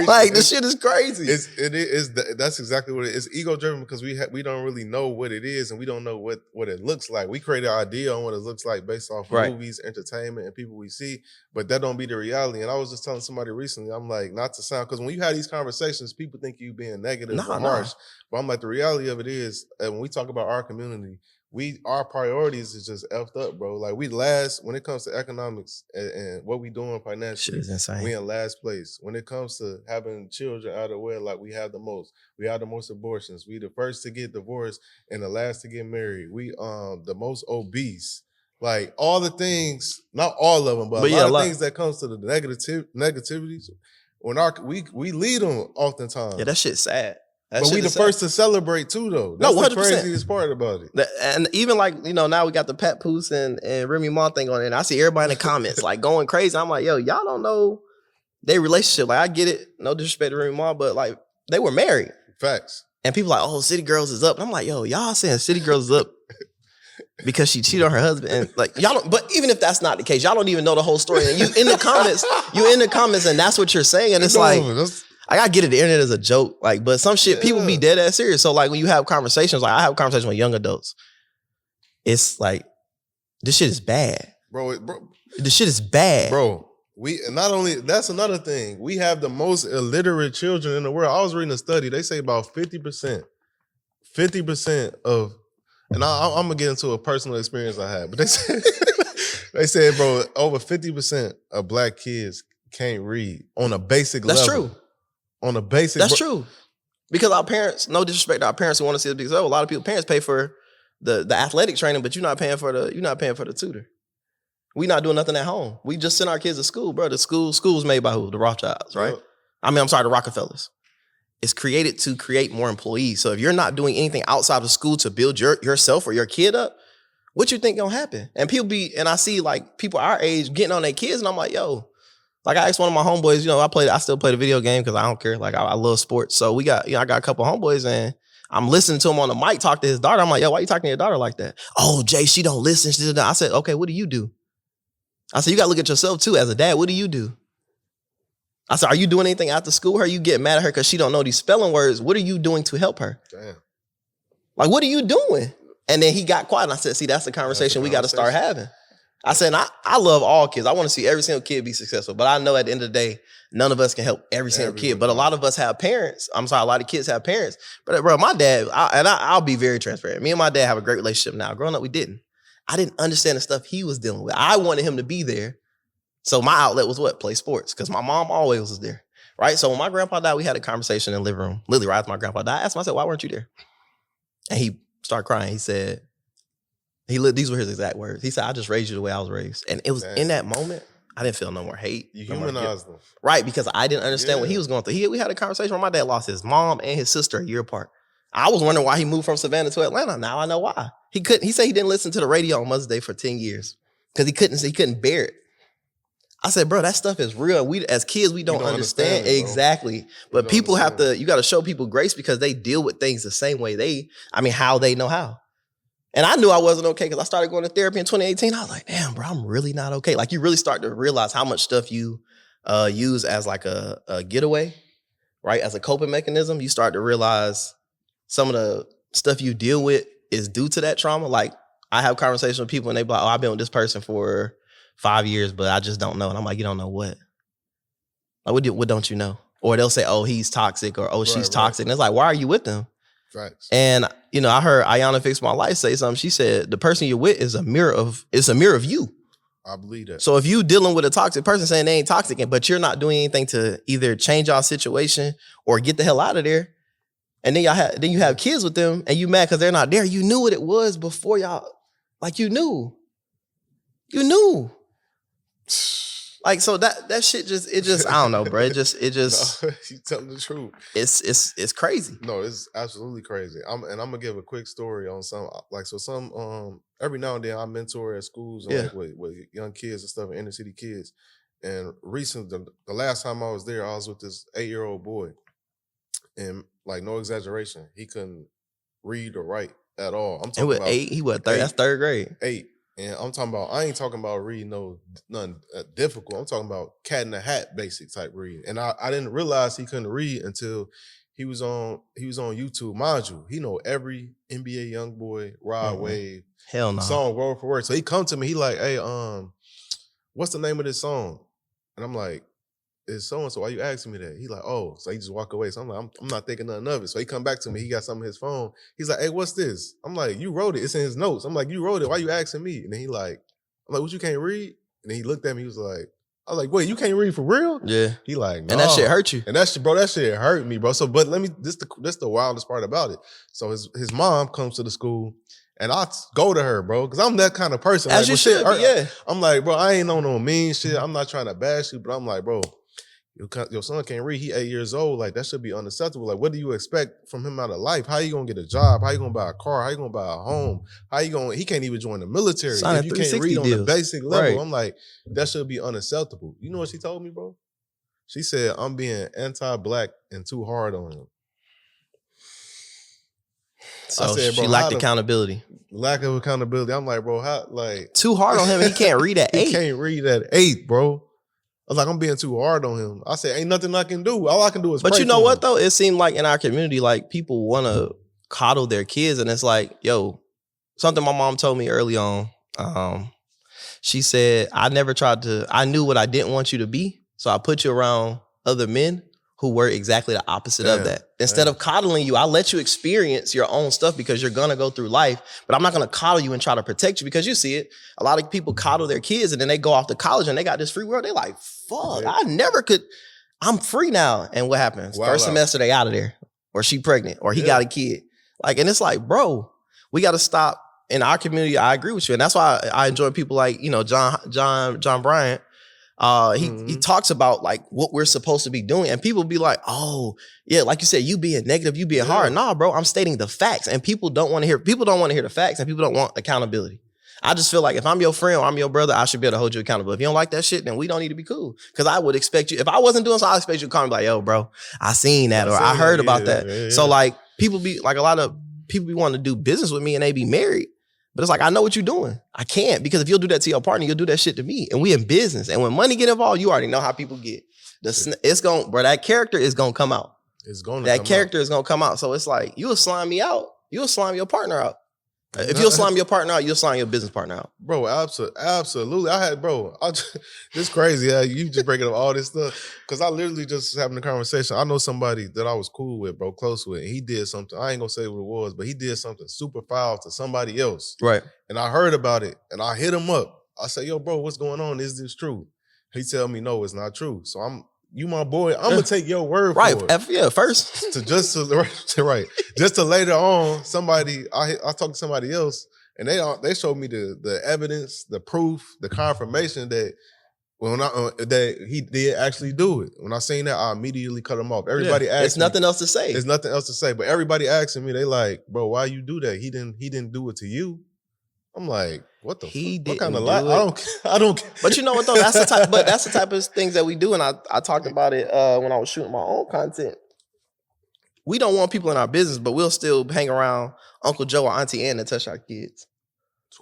Like, this shit is crazy. That's exactly what it is. It's ego-driven because we don't really know what it is, and we don't know what it looks like. We create an idea on what it looks like based off movies, entertainment, and people we see, but that don't be the reality. And I was just telling somebody recently, I'm like, not to sound, because when you have these conversations, people think you being negative or harsh. But I'm like, the reality of it is, when we talk about our community, our priorities is just effed up, bro. Like when it comes to economics and what we doing financially, we in last place. When it comes to having children out of wedlock, we have the most. We have the most abortions. We the first to get divorced and the last to get married. We the most obese. Like all the things, not all of them, but a lot of things that comes to the negativities. When we lead them oftentimes. Yeah, that shit's sad. But we the first to celebrate too, though. That's the craziest part about it. And even like, now we got the Pat Poose and Remy Ma thing on it. And I see everybody in the comments like going crazy. I'm like, yo, y'all don't know their relationship. Like I get it. No disrespect to Remy Ma, but like they were married. Facts. And people like, oh, City Girls is up. And I'm like, yo, y'all saying City Girls is up because she cheated on her husband. And like, y'all don't, but even if that's not the case, y'all don't even know the whole story. And you in the comments and that's what you're saying. And it's I get it. The internet is a joke, like, but some shit people be dead ass serious. So like when you have conversations, like I have conversations with young adults, it's like this shit is bad, bro. This shit is bad, bro. Not only that's another thing. We have the most illiterate children in the world. I was reading a study. They say about 50% of, and I'm gonna get into a personal experience I had, but they said, bro, over 50% of black kids can't read on a basic level. That's true. On a basic, that's true, because our parents, no disrespect to our parents who want to see us, because a lot of parents pay for the athletic training, but you're not paying for the tutor. We not doing nothing at home. We just send our kids to school, bro. The school's made by who? The Rothschilds, right? Yep. The Rockefellers. It's created to create more employees. So if you're not doing anything outside of school to build yourself or your kid up, what you think gonna happen? And and I see like people our age getting on their kids, and I'm like, yo. Like I asked one of my homeboys, I still play the video game because I don't care. Like I love sports. So I got a couple homeboys and I'm listening to him on the mic talk to his daughter. I'm like, yo, why you talking to your daughter like that? Oh, Jay, she don't listen. I said, okay, what do you do? I said, you got to look at yourself too as a dad. What do you do? I said, are you doing anything after school? Are you getting mad at her because she don't know these spelling words? What are you doing to help her? Damn. Like, what are you doing? And then he got quiet and I said, see, that's the conversation we got to start having. I said, I love all kids. I want to see every single kid be successful. But I know at the end of the day, none of us can help every single kid. But a lot of us have parents. A lot of kids have parents. But bro, my dad, I'll be very transparent. Me and my dad have a great relationship now. Growing up, we didn't. I didn't understand the stuff he was dealing with. I wanted him to be there. So my outlet was what? Play sports. Because my mom always was there. Right? So when my grandpa died, we had a conversation in the living room. Literally right after my grandpa died. I asked him, I said, why weren't you there? And he started crying. He said, these were his exact words. He said, I just raised you the way I was raised. And it was in that moment, I didn't feel no more hate. You humanized them. Right, because I didn't understand what he was going through. We had a conversation where my dad lost his mom and his sister a year apart. I was wondering why he moved from Savannah to Atlanta. Now I know why. He said he didn't listen to the radio on Mother's Day for 10 years because he couldn't bear it. I said, bro, that stuff is real. We as kids, we don't understand it, exactly. But people have to, you got to show people grace because they deal with things the same way how they know how. And I knew I wasn't okay because I started going to therapy in 2018. I was like, damn, bro, I'm really not okay. Like you really start to realize how much stuff you use as like a getaway, right? As a coping mechanism. You start to realize some of the stuff you deal with is due to that trauma. Like I have conversations with people and they be like, oh, I've been with this person for 5 years, but I just don't know. And I'm like, you don't know what? Like, what don't you know? Or they'll say, oh, he's toxic or oh, she's toxic. And it's like, why are you with them? Facts. And I heard Ayanna Fix My Life say something. She said the person you're with is a mirror of you. I believe that. So if you dealing with a toxic person saying they ain't toxic, but you're not doing anything to either change y'all situation or get the hell out of there, and then you have kids with them and you mad because they're not there. You knew what it was before y'all. Like you knew. Like so that shit just I don't know, bro. It just no, you telling the truth. It's crazy. No, it's absolutely crazy. I'm gonna give a quick story on some every now and then I mentor at schools and with young kids and stuff, inner city kids. And recently, the last time I was there, I was with this 8-year-old boy, and like no exaggeration, he couldn't read or write at all. I'm talking about 8. He what? Third? That's third grade. 8. And I'm talking about, I ain't talking about reading nothing difficult. I'm talking about cat in the hat basic type reading. And I didn't realize he couldn't read until he was on YouTube. Mind you, he know every NBA Youngboy, Rod Wave, hell no, song word for word. So he come to me, he like, hey, what's the name of this song? And I'm like, it's so-and-so, why you asking me that? He like, oh, so he just walk away. So I'm like, I'm not thinking nothing of it. So he come back to me, he got something in his phone. He's like, hey, what's this? I'm like, you wrote it, it's in his notes. I'm like, you wrote it, why you asking me? And then I'm like, what, you can't read? And then he looked at me, he was like, I was like, wait, you can't read for real? Yeah. He like, no. And that shit hurt you. And that shit hurt me, bro. So, but this the wildest part about it. So his mom comes to the school and I go to her, bro, because I'm that kind of person. As you should be, yeah. I'm like, bro, I ain't on no mean shit. I'm not trying to bash you, but I'm like, bro, your son can't read. He 8 years old. Like, that should be unacceptable. Like, what do you expect from him out of life? How you gonna get a job? How you gonna buy a car? How you gonna buy a home? He can't even join the military if you can't read on the basic level. Right. I'm like, that should be unacceptable. You know what she told me, bro? She said, I'm being anti-black and too hard on him. So I said, bro, she lacked accountability. Lack of accountability. I'm like, bro, how, like, too hard on him. He can't read at 8. He can't read at 8, bro. I was like, I'm being too hard on him. I said, ain't nothing I can do. All I can do is pray. But you know what, though? It seemed like in our community, like, people want to coddle their kids. And it's like, yo, something my mom told me early on. She said, I knew what I didn't want you to be. So I put you around other men who were exactly the opposite of that. Instead of coddling you, I let you experience your own stuff because you're going to go through life, but I'm not going to coddle you and try to protect you because you see it. A lot of people coddle their kids and then they go off to college and they got this free world. They're like, fuck, I never could. I'm free now. And what happens? First semester, they out of there, or she pregnant, or he got a kid. Like, and it's like, bro, we got to stop. In our community, I agree with you. And that's why I enjoy people like, John Bryant. He talks about like what we're supposed to be doing, and people be like, oh yeah, like you said, you being negative, you being hard. Nah, bro, I'm stating the facts, and people don't want to hear the facts, and people don't want accountability. I just feel like if I'm your friend or I'm your brother, I should be able to hold you accountable. If you don't like that shit, then we don't need to be cool. Because I would expect you, if I wasn't doing so, I expect you to call me like, yo, bro, I seen that, or I heard about that. Yeah. So like, people be like, a lot of people be wanting to do business with me and they be married. But it's like, I know what you're doing. I can't, because if you'll do that to your partner, you'll do that shit to me. And we in business. And when money get involved, you already know how people get. That character is gonna come out. That character is gonna come out. So it's like, you'll slime me out. You'll slime your partner out. If you'll slime your partner out, you'll slime your business partner out. Bro, absolutely. This crazy. You just breaking up all this stuff. Because I literally just having a conversation. I know somebody that I was cool with, bro, close with. And he did something. I ain't going to say what it was, but he did something super foul to somebody else. Right. And I heard about it. And I hit him up. I said, yo, bro, what's going on? Is this true? He tell me, no, it's not true. So you my boy, I'm going to take your word for it. Yeah, first. Just to later on, I talked to somebody else, and they showed me the evidence, the proof, the confirmation that that he did actually do it. When I seen that, I immediately cut him off. Everybody asked There's nothing else to say. There's nothing else to say. But everybody asking me, they like, bro, why you do that? He didn't do it to you. I'm like, what the He fuck? What kind didn't of do lie? it. I don't. But you know what though? That's the type. But that's the type of things that we do, and I talked about it when I was shooting my own content. We don't want people in our business, but we'll still hang around Uncle Joe or Auntie Ann that touch our kids,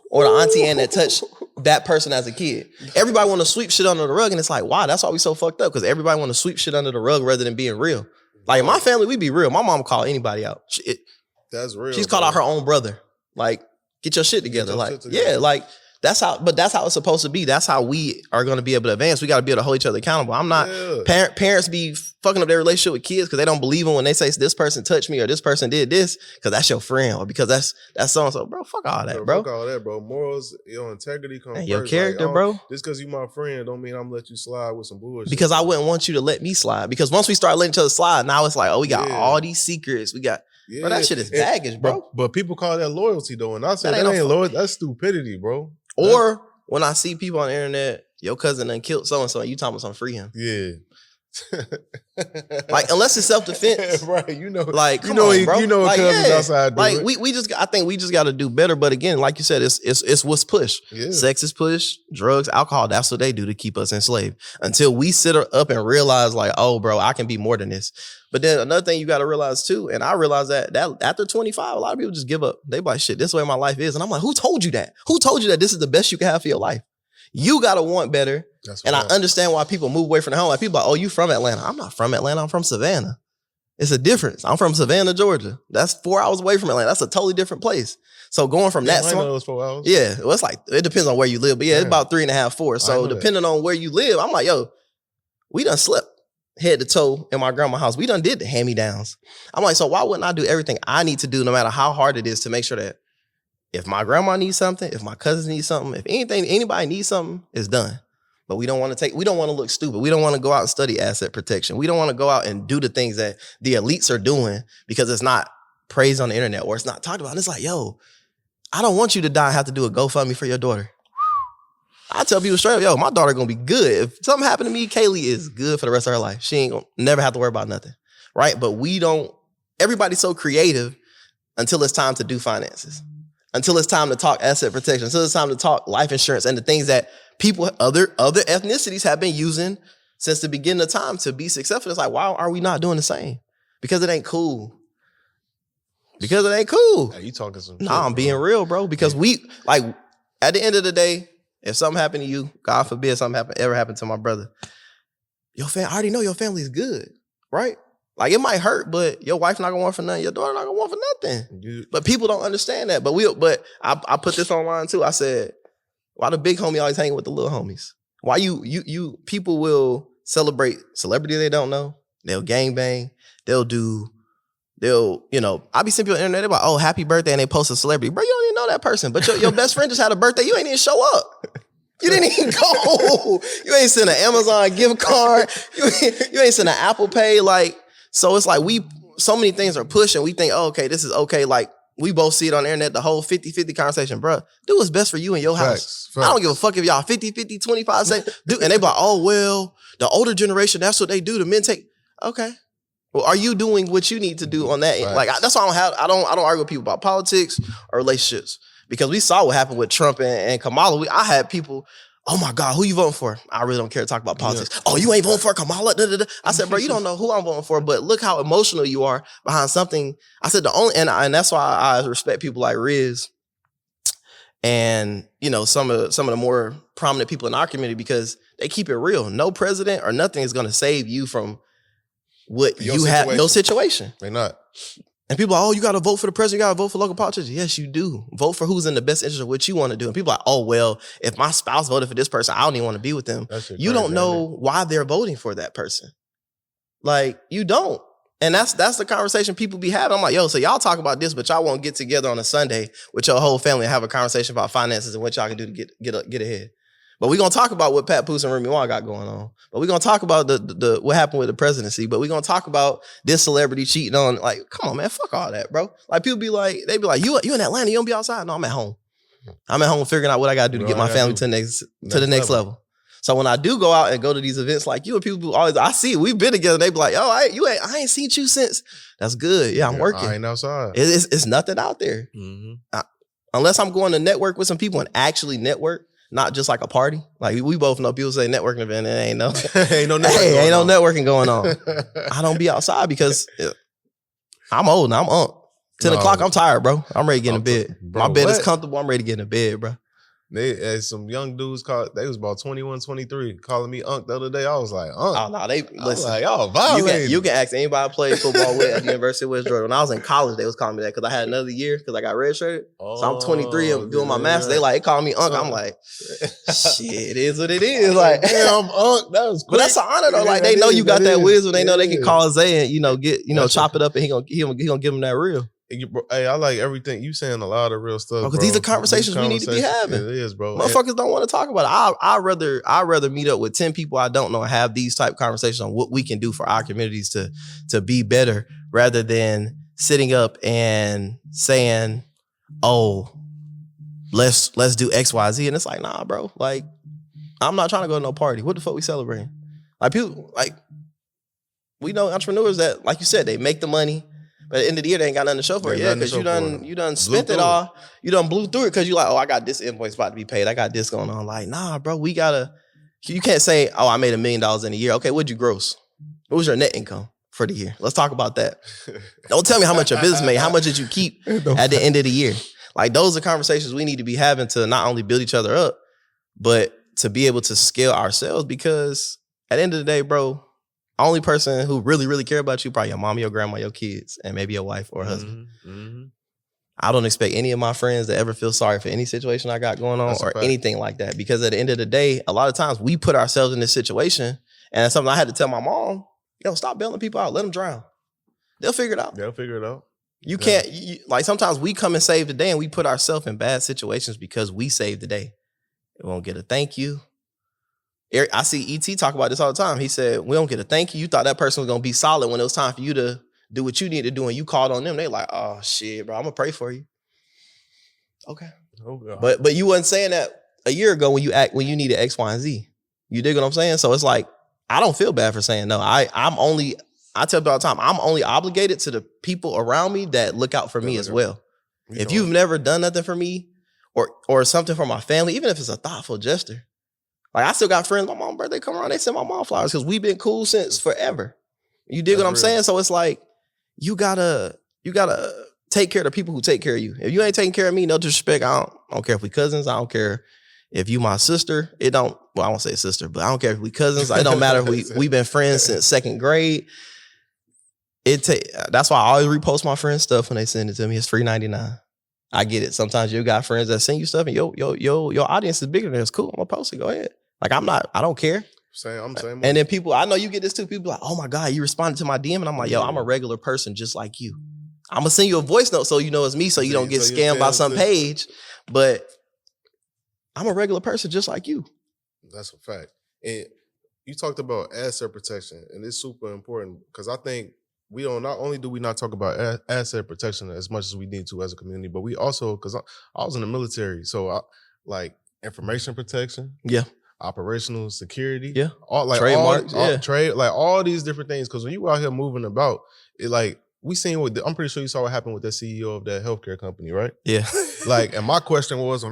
or the Auntie Ann that touched that person as a kid. Everybody want to sweep shit under the rug, and it's like, wow, that's why we so fucked up, because everybody want to sweep shit under the rug rather than being real. Like in my family, we be real. My mom call anybody out. That's real. She's called out her own brother. Like, get your shit together. Yeah, like that's how it's supposed to be. That's how we are going to be able to advance. We got to be able to hold each other accountable. I'm not parents be fucking up their relationship with kids because they don't believe them when they say this person touched me or this person did this because that's your friend or because that's so and so. Bro, fuck all that, bro. Fuck all that, bro. Morals, your integrity comes first. Your character, bro. Just because you my friend don't mean I'm gonna let you slide with some bullshit. Because I wouldn't want you to let me slide. Because once we start letting each other slide, now it's like, oh, we got all these secrets. We got. Yeah. Bro, that shit is baggage, bro. But people call that loyalty, though. And I said that ain't loyalty. That's stupidity, bro. Or when I see people on the internet, your cousin done killed so-and-so, and you talking about something, free him. Yeah. Like, unless it's self-defense. Right. You know, like, come on, bro. You know what cousins outside like, I think we just got to do better. But again, like you said, it's what's pushed. Yeah. Sex is pushed, drugs, alcohol, that's what they do to keep us enslaved. Until we sit up and realize, like, oh, bro, I can be more than this. But then another thing you got to realize too, and I realized that after 25, a lot of people just give up. They be like, shit, this is the way my life is. And I'm like, who told you that? Who told you that this is the best you can have for your life? You got to want better. And I understand why people move away from the home. Like people are like, oh, you from Atlanta. I'm not from Atlanta. I'm from Savannah. It's a difference. I'm from Savannah, Georgia. That's 4 hours away from Atlanta. That's a totally different place. So going from that, I know those 4 hours. Yeah, well, it's like, it depends on where you live. But yeah, it's about 3.5, 4. So depending on where you live, I'm like, yo, we done slept head to toe in my grandma's house. We done did the hand-me-downs. I'm like, so why wouldn't I do everything I need to do no matter how hard it is to make sure that if my grandma needs something, if my cousins need something, if anybody needs something, it's done. But we don't want to look stupid. We don't want to go out and study asset protection. We don't want to go out and do the things that the elites are doing because it's not praised on the internet or it's not talked about. And it's like, yo, I don't want you to die and have to do a GoFundMe for your daughter. I tell people straight up, yo, my daughter gonna be good. If something happened to me, Kaylee is good for the rest of her life. She ain't gonna never have to worry about nothing, right? But everybody's so creative until it's time to do finances, until it's time to talk asset protection, until it's time to talk life insurance and the things that people, other ethnicities have been using since the beginning of time to be successful. It's like, why are we not doing the same? Because it ain't cool. Because it ain't cool. Hey, you talking some shit, I'm being real, bro. Because at the end of the day, if something happened to you, God forbid something ever happened to my brother, I already know your family's good, right? Like it might hurt, but your wife not gonna want for nothing. Your daughter not gonna want for nothing. But people don't understand that. But I put this online too. I said, why the big homie always hanging with the little homies? Why you people will celebrate celebrity they don't know. They'll gangbang. I be seeing people on the internet, they're like, oh, happy birthday, and they post a celebrity. Bro, you don't even know that person. But your best friend just had a birthday. You ain't even show up. You didn't even go. You ain't send an Amazon gift card. You ain't send an Apple Pay. Like, so it's like so many things are pushing. We think, oh, okay, this is okay. Like, we both see it on the internet, the whole 50-50 conversation. Bro, do what's best for you in your house. Facts. I don't give a fuck if y'all 50-50, 25, say, and they be like, oh, well, the older generation, that's what they do. The men take, okay. Well, are you doing what you need to do on that end? Like, that's why I don't argue with people about politics or relationships. Because we saw what happened with Trump and Kamala. I had people, oh my God, who you voting for? I really don't care to talk about politics. Yeah. Oh, you ain't voting for Kamala? Da, da, da. I said, bro, you don't know who I'm voting for, but look how emotional you are behind something. I said and that's why I respect people like Riz and some of the more prominent people in our community because they keep it real. No president or nothing is going to save you from what you have, your situation. They not. And people are like, oh, you got to vote for the president. You got to vote for local politicians. Yes, you do. Vote for who's in the best interest of what you want to do. And people are like, oh, well, if my spouse voted for this person, I don't even want to be with them. You don't know why they're voting for that person. Like, you don't. And that's the conversation people be having. I'm like, yo, so y'all talk about this, but y'all won't get together on a Sunday with your whole family and have a conversation about finances and what y'all can do to get ahead. But we're going to talk about what Pat Poose and Remy Ma got going on. But we're going to talk about the what happened with the presidency. But we're going to talk about this celebrity cheating on, like, come on, man, fuck all that, bro. Like, people be like, they be like, you in Atlanta, you don't be outside? No, I'm at home. I'm at home figuring out what I got to do to get my family to the next level. So when I do go out and go to these events like you and people always, I see, we've been together, they be like, oh, I ain't seen you since. That's good. Yeah, I'm working. I ain't outside. It's nothing out there. Mm-hmm. unless I'm going to network with some people and actually network, not just like a party. Like we both know people say networking event, and ain't no ain't no networking. Hey, ain't no networking going on. I don't be outside because I'm old and I'm 10 o'clock, I'm tired, bro. I'm ready to get in bed. My bed is comfortable. I'm ready to get in bed, bro. They some young dudes they was about 21, 23, calling me Unc the other day. I was like, Unc. Oh no, they listen. Like, y'all violating. You can ask anybody I played football with at the University of West Georgia. When I was in college, they was calling me that because I had another year because I got redshirted. So I'm 23 and doing my master's. They calling me Unc. I'm like, shit, it is what it is. Like, damn, Unc, that was quick. But that's an honor though. Like they know you got that wisdom. They know they can call Zay and chop it up and he gonna give them that real. Hey, I like everything you saying. A lot of real stuff because these are conversations we need to be having. It is, bro. Motherfuckers don't want to talk about it. I'd rather meet up with 10 people I don't know and have these type of conversations on what we can do for our communities to be better, rather than sitting up and saying, "Oh, let's do X, Y, Z," and it's like, nah, bro. Like, I'm not trying to go to no party. What the fuck we celebrating? Like people, like we know entrepreneurs that, like you said, they make the money. But at the end of the year, they ain't got nothing to show for it yet because you done spent it all. You done blew through it because you like, oh, I got this invoice about to be paid. I got this going on. Like, nah, bro, you can't say, oh, I made $1 million in a year. Okay, what'd you gross? What was your net income for the year? Let's talk about that. Don't tell me how much your business made. How much did you keep at the end of the year? Like, those are conversations we need to be having to not only build each other up, but to be able to scale ourselves, because at the end of the day, bro, only person who really, really care about you, probably your mom, your grandma, your kids, and maybe your wife or husband. Mm-hmm. I don't expect any of my friends to ever feel sorry for any situation I got going on or anything like that. Because at the end of the day, a lot of times we put ourselves in this situation, and that's something I had to tell my mom, stop bailing people out. Let them drown. They'll figure it out. You can't, like sometimes we come and save the day and we put ourselves in bad situations because we saved the day. We won't get a thank you. I see ET talk about this all the time. He said, we don't get a thank you. You thought that person was going to be solid when it was time for you to do what you need to do, and you called on them. They like, oh, shit, bro, I'm going to pray for you. Okay. But you wasn't saying that a year ago when you needed X, Y, and Z. You dig what I'm saying? So it's like, I don't feel bad for saying no. I tell people all the time, I'm only obligated to the people around me that look out for me as well. If you've never done nothing for me or something for my family, even if it's a thoughtful gesture, like I still got friends, my mom's birthday come around, they send my mom flowers because we've been cool since forever. You dig what I'm saying? So it's like, you gotta take care of the people who take care of you. If you ain't taking care of me, no disrespect, I don't care if we cousins, I don't care if you my sister, I won't say sister, but I don't care if we cousins, it don't matter if we've been friends since second grade. That's why I always repost my friends' stuff when they send it to me. It's $3.99. I get it. Sometimes you got friends that send you stuff and your audience is bigger than it's cool. I'm gonna post it. Go ahead. Like I don't care. I'm saying. And then people, I know you get this too. People like, oh my God, you responded to my DM. And I'm like, I'm a regular person just like you. I'm gonna send you a voice note so you know it's me, so you don't get scammed by some page. But I'm a regular person just like you. That's a fact. And you talked about asset protection, and it's super important because I think not only do we not talk about asset protection as much as we need to as a community, but we also, because I was in the military, so I like information protection. Yeah. Operational security. Yeah. Trademarks. Trade, like all these different things. Because when you out here moving about, it like, we seen I'm pretty sure you saw what happened with that CEO of that healthcare company, right? Yeah. Like, and my question was,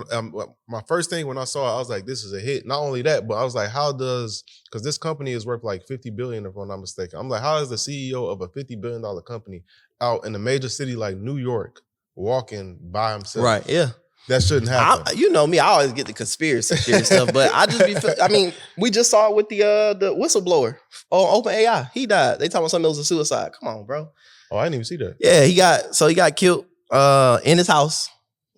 my first thing when I saw it, I was like, this is a hit. Not only that, but I was like, because this company is worth like $50 billion, if I'm not mistaken. I'm like, how is the CEO of a $50 billion company out in a major city like New York walking by himself? Right, yeah. That shouldn't happen. You know me, I always get the conspiracy theory stuff, but we just saw it with the whistleblower on OpenAI. He died. They talking about something that was a suicide. Come on, bro. Oh, I didn't even see that. Yeah, he got killed in his house,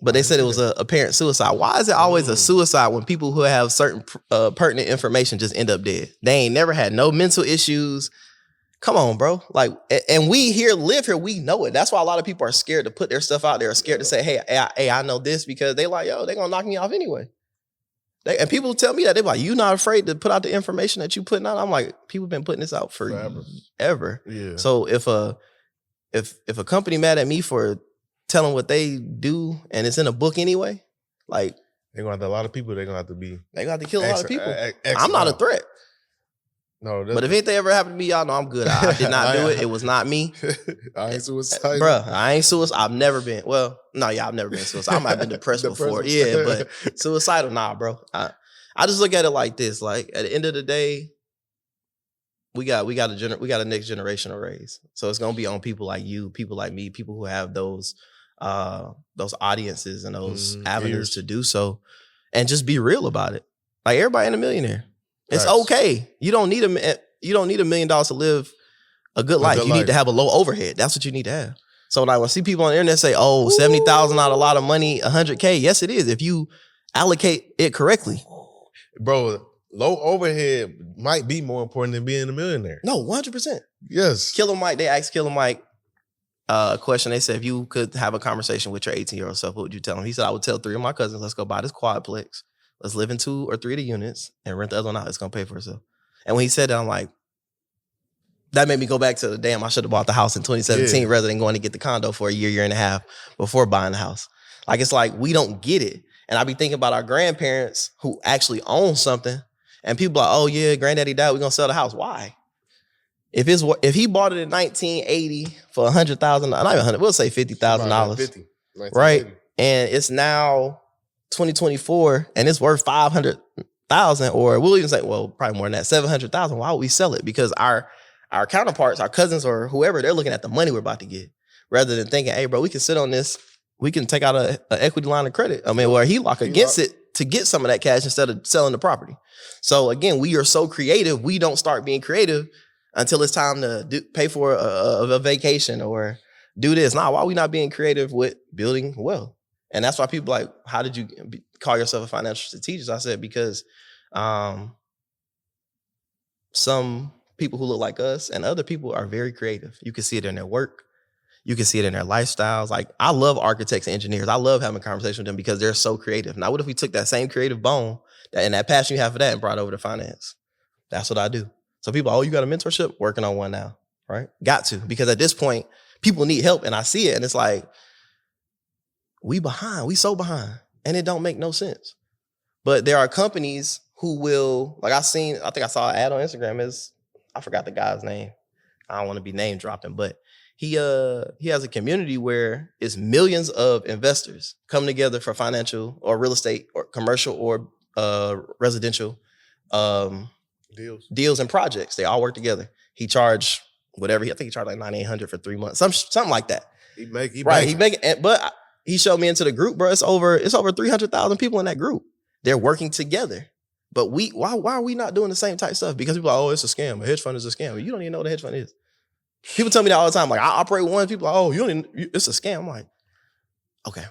but they said it was a apparent suicide. Why is it always a suicide when people who have certain pertinent information just end up dead? They ain't never had no mental issues. Come on, bro. Like, and we live here, we know it. That's why a lot of people are scared to put their stuff out there, are scared to say, hey, I know this, because they like, they gonna knock me off anyway. And people tell me that, they're like, you not afraid to put out the information that you putting out? I'm like, people been putting this out forever. Yeah. So if a company mad at me for telling what they do and it's in a book anyway, like, they're gonna have a lot of people. They're gonna have to kill a lot of people. I'm not a threat. No, But if anything ever happened to me, y'all know I'm good. I did not do it. It was not me. I ain't suicidal. Bruh, I ain't suicidal. I've never been. Well, no, yeah, I've never been suicidal. I might have been depressed before. Yeah, but suicidal, nah, bro. I just look at it like this. Like at the end of the day, we got a next generation to raise. So it's gonna be on people like you, people like me, people who have those audiences and those avenues to do so, and just be real about it. Like everybody ain't a millionaire. It's okay. You don't need $1 million to live a good life. You need to have a low overhead. That's what you need to have. So like when I see people on the internet say, "Oh, 70,000 not a lot of money, 100K." Yes, it is if you allocate it correctly. Bro, low overhead might be more important than being a millionaire. No, 100%. Yes. Killer Mike, they asked Killer Mike a question. They said, if you could have a conversation with your 18-year-old self, what would you tell him? He said, I would tell 3 of my cousins, let's go buy this quadplex. Let's live in 2 or 3 of the units and rent the other one out. It's going to pay for itself. And when he said that, I'm like, that made me go back to the damn, I should have bought the house in 2017 rather than going to get the condo for a year and a half before buying the house. Like, it's like, we don't get it. And I be thinking about our grandparents who actually own something, and people are like, oh yeah, granddaddy died, we're going to sell the house. Why? If he bought it in 1980 for $100,000, not even 100, we'll say $50,000, right? And it's now 2024 and it's worth 500,000, or we'll even say, well, probably more than that, 700,000. Why would we sell it? Because our counterparts, our cousins or whoever, they're looking at the money we're about to get rather than thinking, hey, bro, we can sit on this. We can take out an equity line of credit. I mean, where he lock against it to get some of that cash instead of selling the property. So again, we are so creative. We don't start being creative until it's time to pay for a vacation or do this. Nah, why are we not being creative with building wealth? And that's why people like, how did you call yourself a financial strategist? I said, because some people who look like us and other people are very creative. You can see it in their work. You can see it in their lifestyles. Like, I love architects and engineers. I love having a conversation with them because they're so creative. Now, what if we took that same creative bone and that passion you have for that and brought it over to finance? That's what I do. So people, oh, you got a mentorship? Working on one now, right? Got to, because at this point, people need help and I see it and it's like, we so behind and it don't make no sense. But there are companies who will, like I think I saw an ad on Instagram, I forgot the guy's name. I don't want to be name dropping, but he has a community where it's millions of investors come together for financial or real estate or commercial or residential deals and projects. They all work together. He charged whatever. I think he charged like $9,800 for 3 months, something like that. He make it. But he showed me into the group, bro. It's over 300,000 people in that group. They're working together. But why are we not doing the same type of stuff? Because people are like, oh, it's a scam. A hedge fund is a scam. You don't even know what a hedge fund is. People tell me that all the time. Like, I operate one. People are like, oh, it's a scam. I'm like, okay.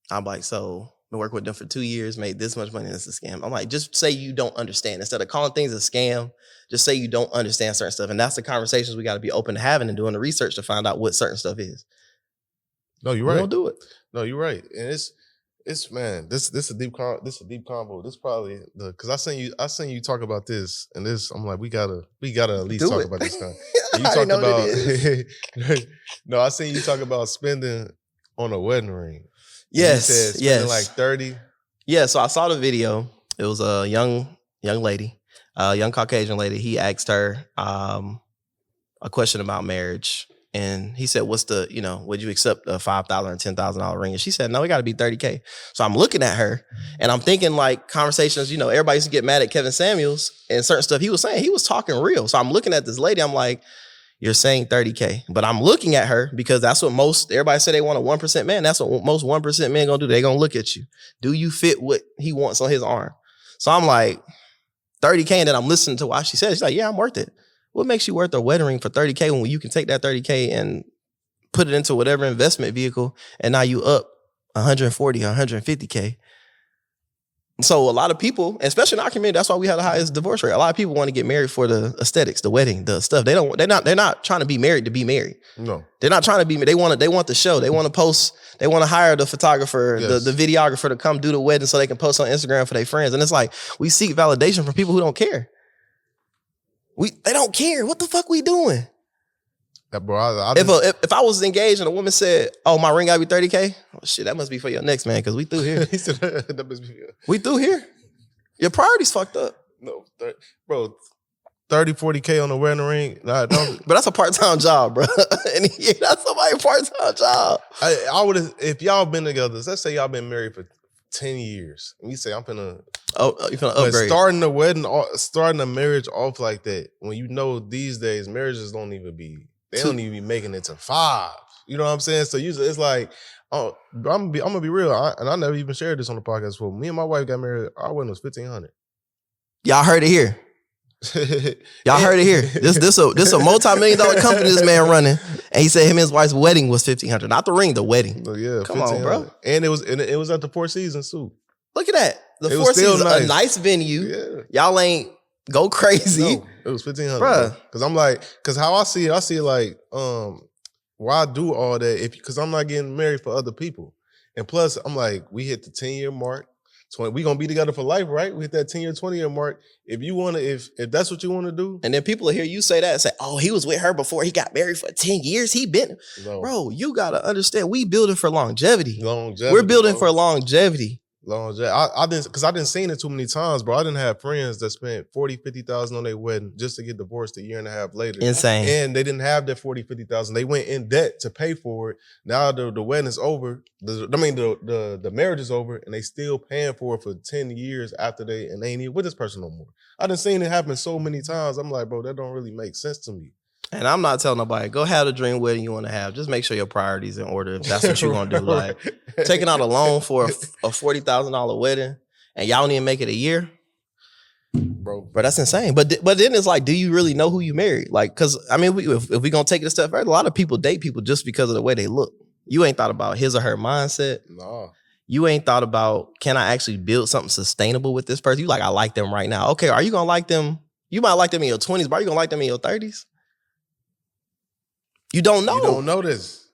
I'm like, so been working with them for 2 years, made this much money, and it's a scam. I'm like, just say you don't understand. Instead of calling things a scam, just say you don't understand certain stuff. And that's the conversations we got to be open to having and doing the research to find out what certain stuff is. No, you're right. Don't do it. No, you're right. And it's man, this a deep convo. This probably because I seen you talk about this, and this I'm like, we gotta at least talk about this kind. You talked about no, I seen you talk about spending on a wedding ring. Yes, you said spending like 30. Yeah, so I saw the video. It was a young lady, young Caucasian lady. He asked her a question about marriage. And he said, would you accept a $5,000 or $10,000 ring? And she said, no, it got to be 30K. So I'm looking at her and I'm thinking like conversations, everybody used to get mad at Kevin Samuels and certain stuff he was saying. He was talking real. So I'm looking at this lady. I'm like, you're saying 30K. But I'm looking at her because that's what everybody say they want a 1% man. That's what most 1% men going to do. They're going to look at you. Do you fit what he wants on his arm? So I'm like, 30K. And then I'm listening to what she said. She's like, yeah, I'm worth it. What makes you worth a wedding ring for 30K when you can take that 30K and put it into whatever investment vehicle and now you up 140, 150K? So a lot of people, especially in our community, that's why we have the highest divorce rate. A lot of people want to get married for the aesthetics, the wedding, the stuff. They're not trying to be married to be married. No. They're not trying to be, they want the show. They want to post, they want to hire the photographer, the videographer to come do the wedding so they can post on Instagram for their friends. And it's like, we seek validation from people who don't care. They don't care. What the fuck we doing? Yeah, bro, if I was engaged and a woman said, "Oh, my ring gotta be 30K," oh, shit, that must be for your next man because we through here. He said that must be. We through here. Your priorities fucked up. No, bro. 30, 40K on the wedding ring. Nah, don't. But that's a part-time job, bro. And yeah, that's somebody's part-time job. I would have, if y'all been together, let's say y'all been married for 10 years. And you say, I'm finna. You finna But upgrade. starting a marriage off like that, when you know these days, marriages don't even be making it to 5. You know what I'm saying? So usually it's like, oh, I'm gonna be real. And I never even shared this on the podcast before. Me and my wife got married, our wedding was $1,500. Y'all heard it here. Y'all heard it here. This a multi-million-dollar company this man running, and he said him and his wife's wedding was $1,500. Not the ring, the wedding. Yeah, come on, bro. And it was at the Four Seasons too. Look at that. The Four Seasons, a nice venue. Yeah. Y'all ain't go crazy. No, it was $1,500, bro. Because I'm like, how I see it like, why do all that because I'm not getting married for other people, and plus I'm like, we hit the 10-year mark. 20, we gonna be together for life, right? We hit that 10-year, 20-year mark. If you wanna, if that's what you wanna do, and then people hear you say that and say, "Oh, he was with her before he got married for 10 years. He been, bro. You gotta understand, we building for longevity. We're building for longevity. I didn't seen it too many times, bro. I didn't have friends that spent $40,000-$50,000 on their wedding just to get divorced a year and a half later. Insane. And they didn't have that $40,000-$50,000. They went in debt to pay for it. Now the wedding is over. The marriage is over, and they still paying for it for 10 years after they ain't even with this person no more. I done seen it happen so many times. I'm like, bro, that don't really make sense to me. And I'm not telling nobody, go have the dream wedding you want to have. Just make sure your priorities in order if that's what you're going to do. Like, taking out a loan for a $40,000 wedding and y'all don't even make it a year? Bro, that's insane. But then it's like, do you really know who you married? Like, because, I mean, if we're going to take it a step further, a lot of people date people just because of the way they look. You ain't thought about his or her mindset. No. You ain't thought about, can I actually build something sustainable with this person? You like, I like them right now. Okay, are you going to like them? You might like them in your 20s, but are you going to like them in your 30s? You don't know. You don't know this.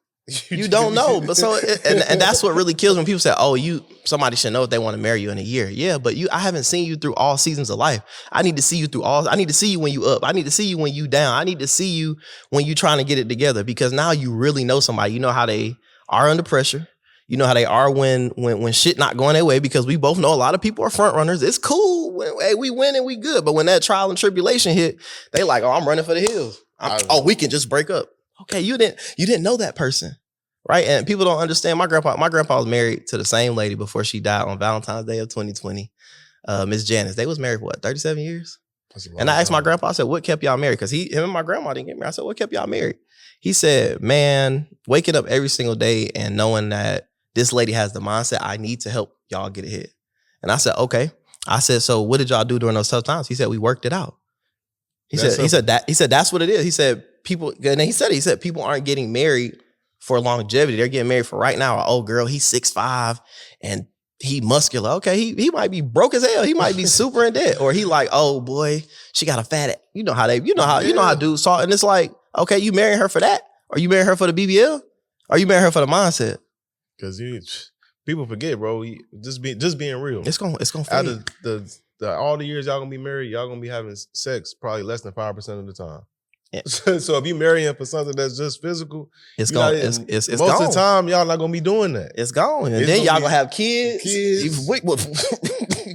You don't know. But so and that's what really kills when people say, "Oh, somebody should know if they want to marry you in a year." Yeah, but I haven't seen you through all seasons of life. I need to see you through I need to see you when you up. I need to see you when you down. I need to see you when you trying to get it together, because now you really know somebody. You know how they are under pressure. You know how they are when shit not going their way, because we both know a lot of people are front runners. It's cool. Hey, we win and we good. But when that trial and tribulation hit, they like, "Oh, I'm running for the hills. We can just break up." Okay, you didn't know that person, right? And people don't understand. My grandpa was married to the same lady before she died on Valentine's Day of 2020. Miss Janice. They was married for 37 years? And I asked my grandpa, I said, what kept y'all married? Because him and my grandma didn't get married. I said, what kept y'all married? He said, man, waking up every single day and knowing that this lady has the mindset, I need to help y'all get ahead. And I said, okay. I said, so what did y'all do during those tough times? He said, we worked it out. He said that's what it is. He said people aren't getting married for longevity. They're getting married for right now. Oh, girl, he's 6'5" and he muscular. Okay, he might be broke as hell. He might be super in debt. Or he like, oh boy, she got a fat. You know how dudes talk. And it's like, okay, you marrying her for that? Or you marrying her for the BBL? Or you marrying her for the mindset? Because people forget, bro. Just being real. It's gonna fade. Out of all the years y'all gonna be married, y'all gonna be having sex probably less than 5% of the time. Yeah. So if you marrying for something that's just physical, it's gone. It's most of the time y'all not gonna be doing that. It's gone, and then y'all gonna have kids. You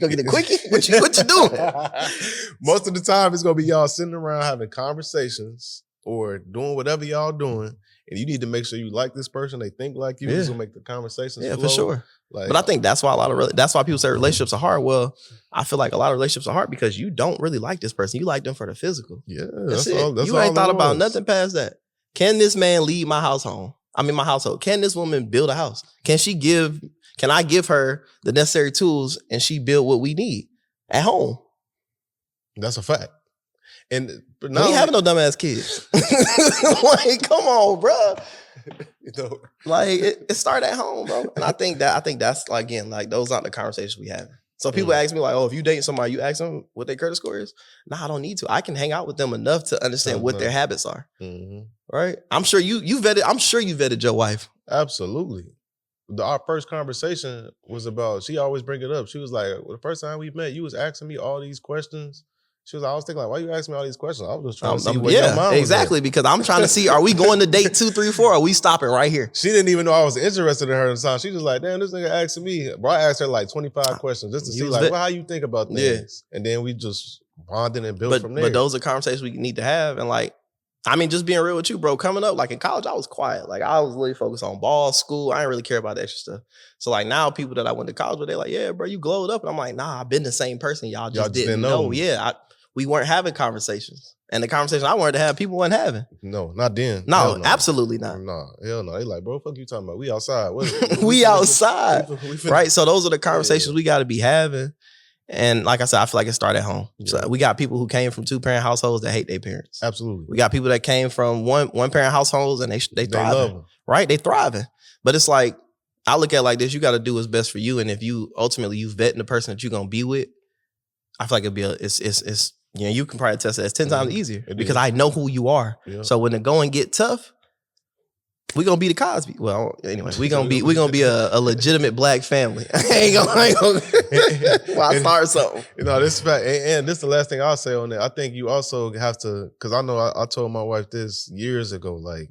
gonna get a quickie? What you doing? Most of the time it's gonna be y'all sitting around having conversations or doing whatever y'all doing. And you need to make sure you like this person. They think like you. This will make the conversations flow. For sure. But I think that's why that's why people say relationships are hard. Well, I feel like a lot of relationships are hard because you don't really like this person. You like them for the physical. Yeah, that's it. You ain't thought about nothing past that. Can this man lead my household? Can this woman build a house? Can I give her the necessary tools and she build what we need at home? That's a fact. And we ain't having no dumbass kids. Like, come on, bro. Like it started at home, bro. And I think that's again, like those aren't the conversations we have. So people ask me like, oh, if you dating somebody, you ask them what their credit score is. Nah, I don't need to. I can hang out with them enough to understand what their habits are. Mm-hmm. Right? I'm sure you vetted your wife. Absolutely. Our first conversation was about, she always bring it up. She was like, well, the first time we met, you was asking me all these questions. She was like, I was thinking like, why you asking me all these questions? I was just trying to see what your mind was exactly, because I'm trying to see, are we going to date 2, 3, 4? Or are we stopping right here? She didn't even know I was interested in her at the time. She was like, damn, this nigga asking me. Bro, I asked her like 25 questions just to see like, well, how you think about things? Yeah. And then we just bonding and build from there. But those are conversations we need to have. And like, I mean, just being real with you, bro, coming up, like in college, I was quiet. Like I was really focused on ball, school. I didn't really care about the extra stuff. So like now people that I went to college with, they're like, yeah, bro, you glowed up. And I'm like, nah, I've been the same person. Y'all just didn't know. Yeah, we weren't having conversations. And the conversation I wanted to have, people weren't having. No, not then. No, absolutely not. No, hell no. They like, bro, fuck you talking about? We outside. We outside. Right? So those are the conversations we got to be having. And like I said, I feel like it started at home. Yeah. So we got people who came from 2-parent households that hate their parents. Absolutely. We got people that came from one-parent households and they thriving. Love them. Right? They thriving. But it's like, I look at it like this, you got to do what's best for you. And if you ultimately you vetting the person that you're going to be with, I feel like it'd be it's you know, you can probably test it. It's 10 times easier because I know who you are. Yeah. So when the going get tough, we gonna be the Cosby. Well, anyway, we gonna be a legitimate black family. I ain't gonna well, I start something. You know, this is fact, and this is the last thing I'll say on that. I think you also have to, because I know I told my wife this years ago, like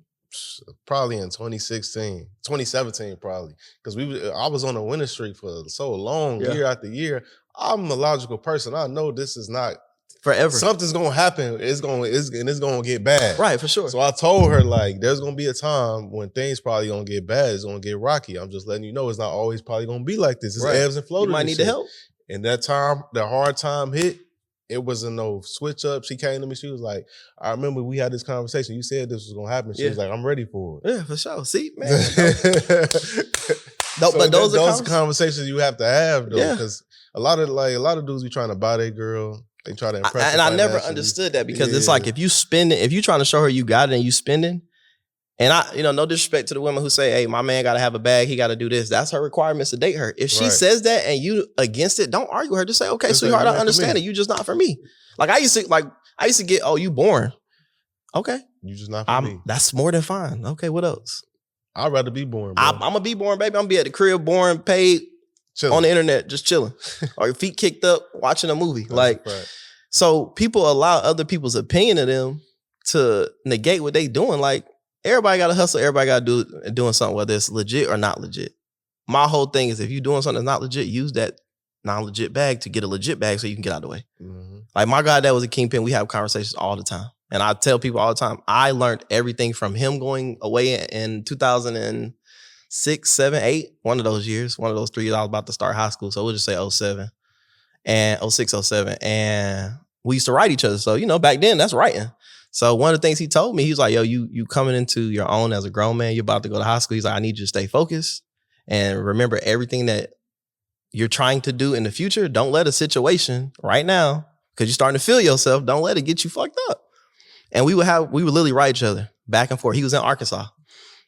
probably in 2017 probably, because I was on a winning streak for so long, year after year. I'm a logical person. I know this is not forever. Something's gonna happen. It's gonna get bad. Right, for sure. So I told her, like, there's gonna be a time when things probably gonna get bad. It's gonna get rocky. I'm just letting you know it's not always probably gonna be like this. It's ebbs and flows. You might need the help. And that time, the hard time hit, it wasn't no switch up. She came to me, she was like, I remember we had this conversation. You said this was gonna happen. She was like, I'm ready for it. Yeah, for sure. See, man. But those are conversations you have to have though. Because a lot of dudes be trying to buy their girl. They try to impress. And I never understood that because it's like if you spending, if you trying to show her you got it and you spending, and no disrespect to the women who say, hey, my man got to have a bag, he got to do this. That's her requirements to date her. If she says that and you against it, don't argue with her. Just say, okay, sweetheart, I understand it. You just not for me. Like I used to get, oh, you boring. Okay. You just not for me. That's more than fine. Okay, what else? I'd rather be boring, bro. I'm gonna be boring, baby. I'm gonna be at the crib, boring, paid, on the internet, just chilling. Or your feet kicked up, watching a movie. So people allow other people's opinion of them to negate what they doing. Like everybody got to hustle. Everybody got to doing something, whether it's legit or not legit. My whole thing is if you're doing something that's not legit, use that non-legit bag to get a legit bag so you can get out of the way. Mm-hmm. Like my guy that was a kingpin, we have conversations all the time. And I tell people all the time, I learned everything from him going away in 2006, 7, 8, one of those years, one of those 3 years I was about to start high school. So we'll just say 07. And 06, 07. And we used to write each other. So, back then that's writing. So one of the things he told me, he's like, yo, you coming into your own as a grown man, you're about to go to high school. He's like, I need you to stay focused and remember everything that you're trying to do in the future. Don't let a situation right now, because you're starting to feel yourself, don't let it get you fucked up. And we would literally write each other back and forth. He was in Arkansas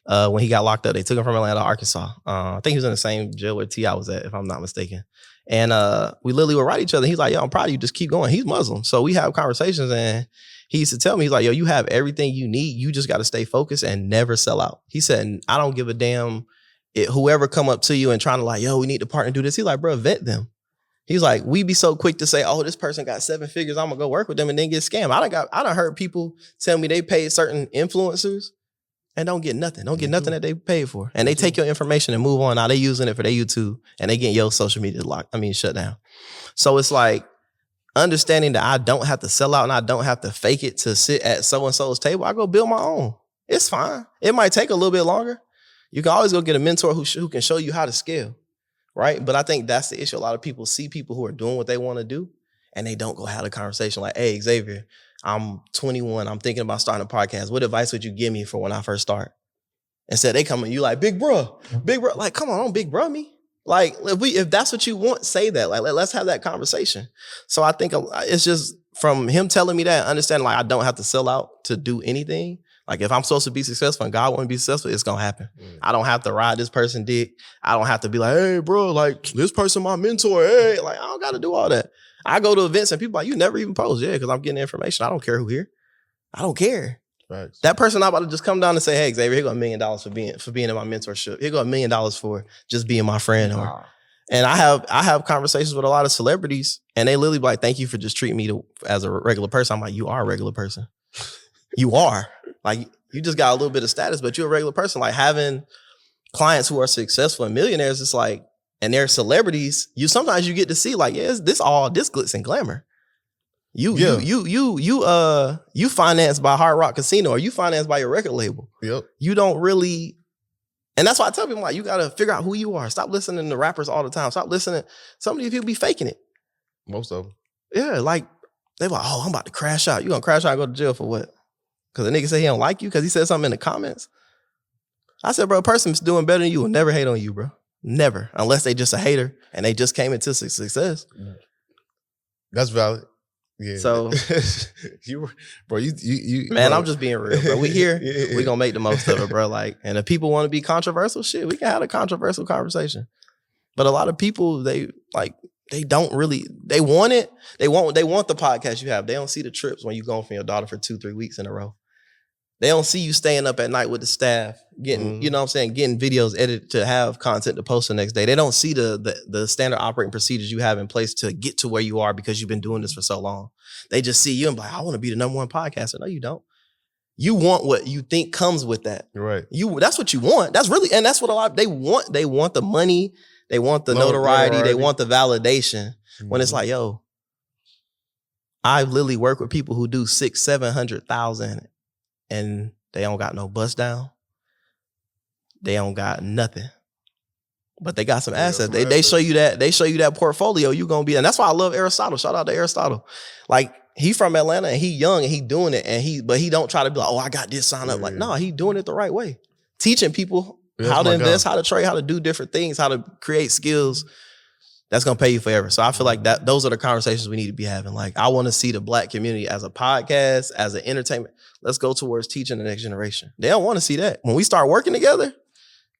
when he got locked up. They took him from Atlanta to Arkansas. I think he was in the same jail where T.I. was at, if I'm not mistaken. And we literally would write each other. He's like, yo, I'm proud of you. Just keep going. He's Muslim. So we have conversations and he used to tell me, he's like, yo, you have everything you need. You just got to stay focused and never sell out. He said, I don't give a damn whoever come up to you and trying to like, yo, we need to partner and do this. He's like, bro, vet them. He's like, we be so quick to say, oh, this person got 7 figures. I'm going to go work with them and then get scammed. I done heard people tell me they paid certain influencers and don't get nothing. Don't get nothing that they paid for. And they take your information and move on. Now they using it for their YouTube and they get your social media shut down. So it's like understanding that I don't have to sell out and I don't have to fake it to sit at so-and-so's table. I go build my own. It's fine. It might take a little bit longer. You can always go get a mentor who can show you how to scale, right? But I think that's the issue. A lot of people see people who are doing what they want to do and they don't go have a conversation like, hey, Xavier, I'm 21. I'm thinking about starting a podcast. What advice would you give me for when I first start? Instead, they come and you like, big bro. Like, come on, don't big bro me. Like, if that's what you want, say that. Like, let's have that conversation. So I think it's just from him telling me that, understanding like I don't have to sell out to do anything. Like if I'm supposed to be successful and God want to be successful, it's going to happen. I don't have to ride this person dick. I don't have to be like, hey, bro, like this person my mentor. Hey, like I don't got to do all that. I go to events and people like, you never even post. Yeah, because I'm getting information. I don't care who here. I don't care. Right. That person not about to just come down and say, hey, Xavier, here go $1 million for being in my mentorship. Here go $1 million for just being my friend. Wow. And I have conversations with a lot of celebrities and they literally be like, thank you for just treating me as a regular person. I'm like, you are a regular person. You are. Like, you just got a little bit of status, but you're a regular person. Like having clients who are successful and millionaires, it's like, and they're celebrities, sometimes you get to see like, yeah, this glitz and glamour. You financed by Hard Rock Casino, or you financed by your record label. Yep. You don't really, and that's why I tell people, like, you gotta figure out who you are. Stop listening to rappers all the time. Stop listening. Some of these people be faking it. Most of them. Yeah, like they like, oh, I'm about to crash out. You gonna crash out and go to jail for what? Because the nigga say he don't like you because he said something in the comments. I said, bro, a person that's doing better than you will never hate on you, bro. Never, unless they just a hater and they just came into success. That's valid. Yeah. So, you man, bro. I'm just being real, bro. We here, we gonna make the most of it, bro. Like, and if people want to be controversial, shit, we can have a controversial conversation. But a lot of people, they don't really, they want it. They want the podcast you have. They don't see the trips when you going from your daughter for 2-3 weeks in a row. They don't see you staying up at night with the staff, getting, you know what I'm saying, getting videos edited to have content to post the next day. They don't see the standard operating procedures you have in place to get to where you are because you've been doing this for so long. They just see you and be like, I want to be the #1 podcaster. No, you don't. You want what you think comes with that. Right. That's what you want. That's really, and that's what a lot they want. They want the money. They want the notoriety. They want the validation. When it's like, yo, I literally work with people who do 600,000-700,000 and they don't got no bust down. They don't got nothing. But they got some assets. They show you that. They show you that portfolio. You gonna be, and that's why I love Aristotle. Shout out to Aristotle. Like, he from Atlanta and he young and he doing it, but he don't try to be like, oh, I got this sign up. Like, no, he doing it the right way. Teaching people how to invest, how to trade, how to do different things, how to create skills. That's gonna pay you forever. So I feel like that those are the conversations we need to be having. Like, I want to see the Black community as a podcast, as an entertainment. Let's go towards teaching the next generation. They don't want to see that. When we start working together,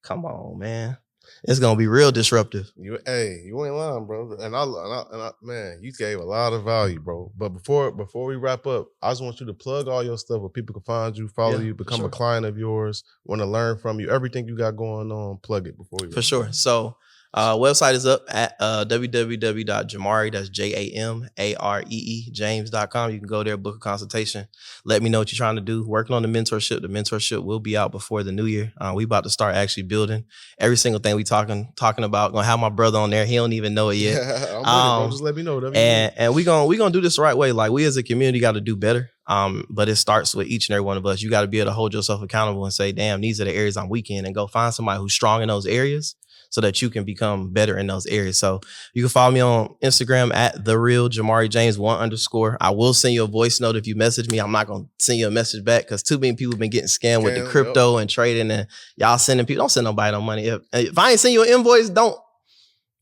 come on, man. It's gonna be real disruptive. You ain't lying, bro. And I, man, you gave a lot of value, bro. But before we wrap up, I just want you to plug all your stuff where people can find you, follow you, become a client of yours, want to learn from you, everything you got going on. Plug it before we. For sure. So. Website is up at www.jamari, that's JAMAREE, James.com. You can go there, book a consultation. Let me know what you're trying to do. Working on the mentorship. The mentorship will be out before the new year. We about to start actually building every single thing we talking about. Gonna have my brother on there. He don't even know it yet. I'm ready, bro. Just let me know. And we gonna do this the right way. Like, we as a community got to do better. But it starts with each and every one of us. You got to be able to hold yourself accountable and say, damn, these are the areas I'm weak in, and go find somebody who's strong in those areas, so that you can become better in those areas. So you can follow me on Instagram at @TheRealJamariJames1_. I will send you a voice note if you message me. I'm not going to send you a message back because too many people have been getting scammed with the crypto and trading, and y'all sending people. Don't send nobody no money. If I ain't send you an invoice, don't.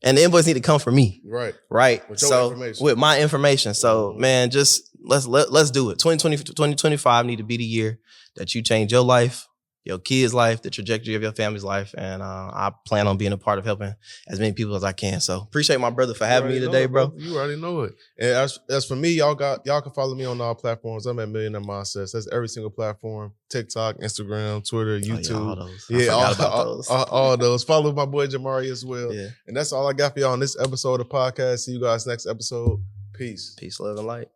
And the invoice need to come from me. Right. With your information. With my information. So man, just let's do it. 2025 need to be the year that you change your life, your kids' life, the trajectory of your family's life. And I plan on being a part of helping as many people as I can. So appreciate my brother for having me today, bro. You already know it. And as for me, y'all can follow me on all platforms. I'm at Millionaire Mindsets. That's every single platform. TikTok, Instagram, Twitter, YouTube. All those. All those. Follow my boy Jamari as well. Yeah. And that's all I got for y'all on this episode of the podcast. See you guys next episode. Peace. Peace, love, and light.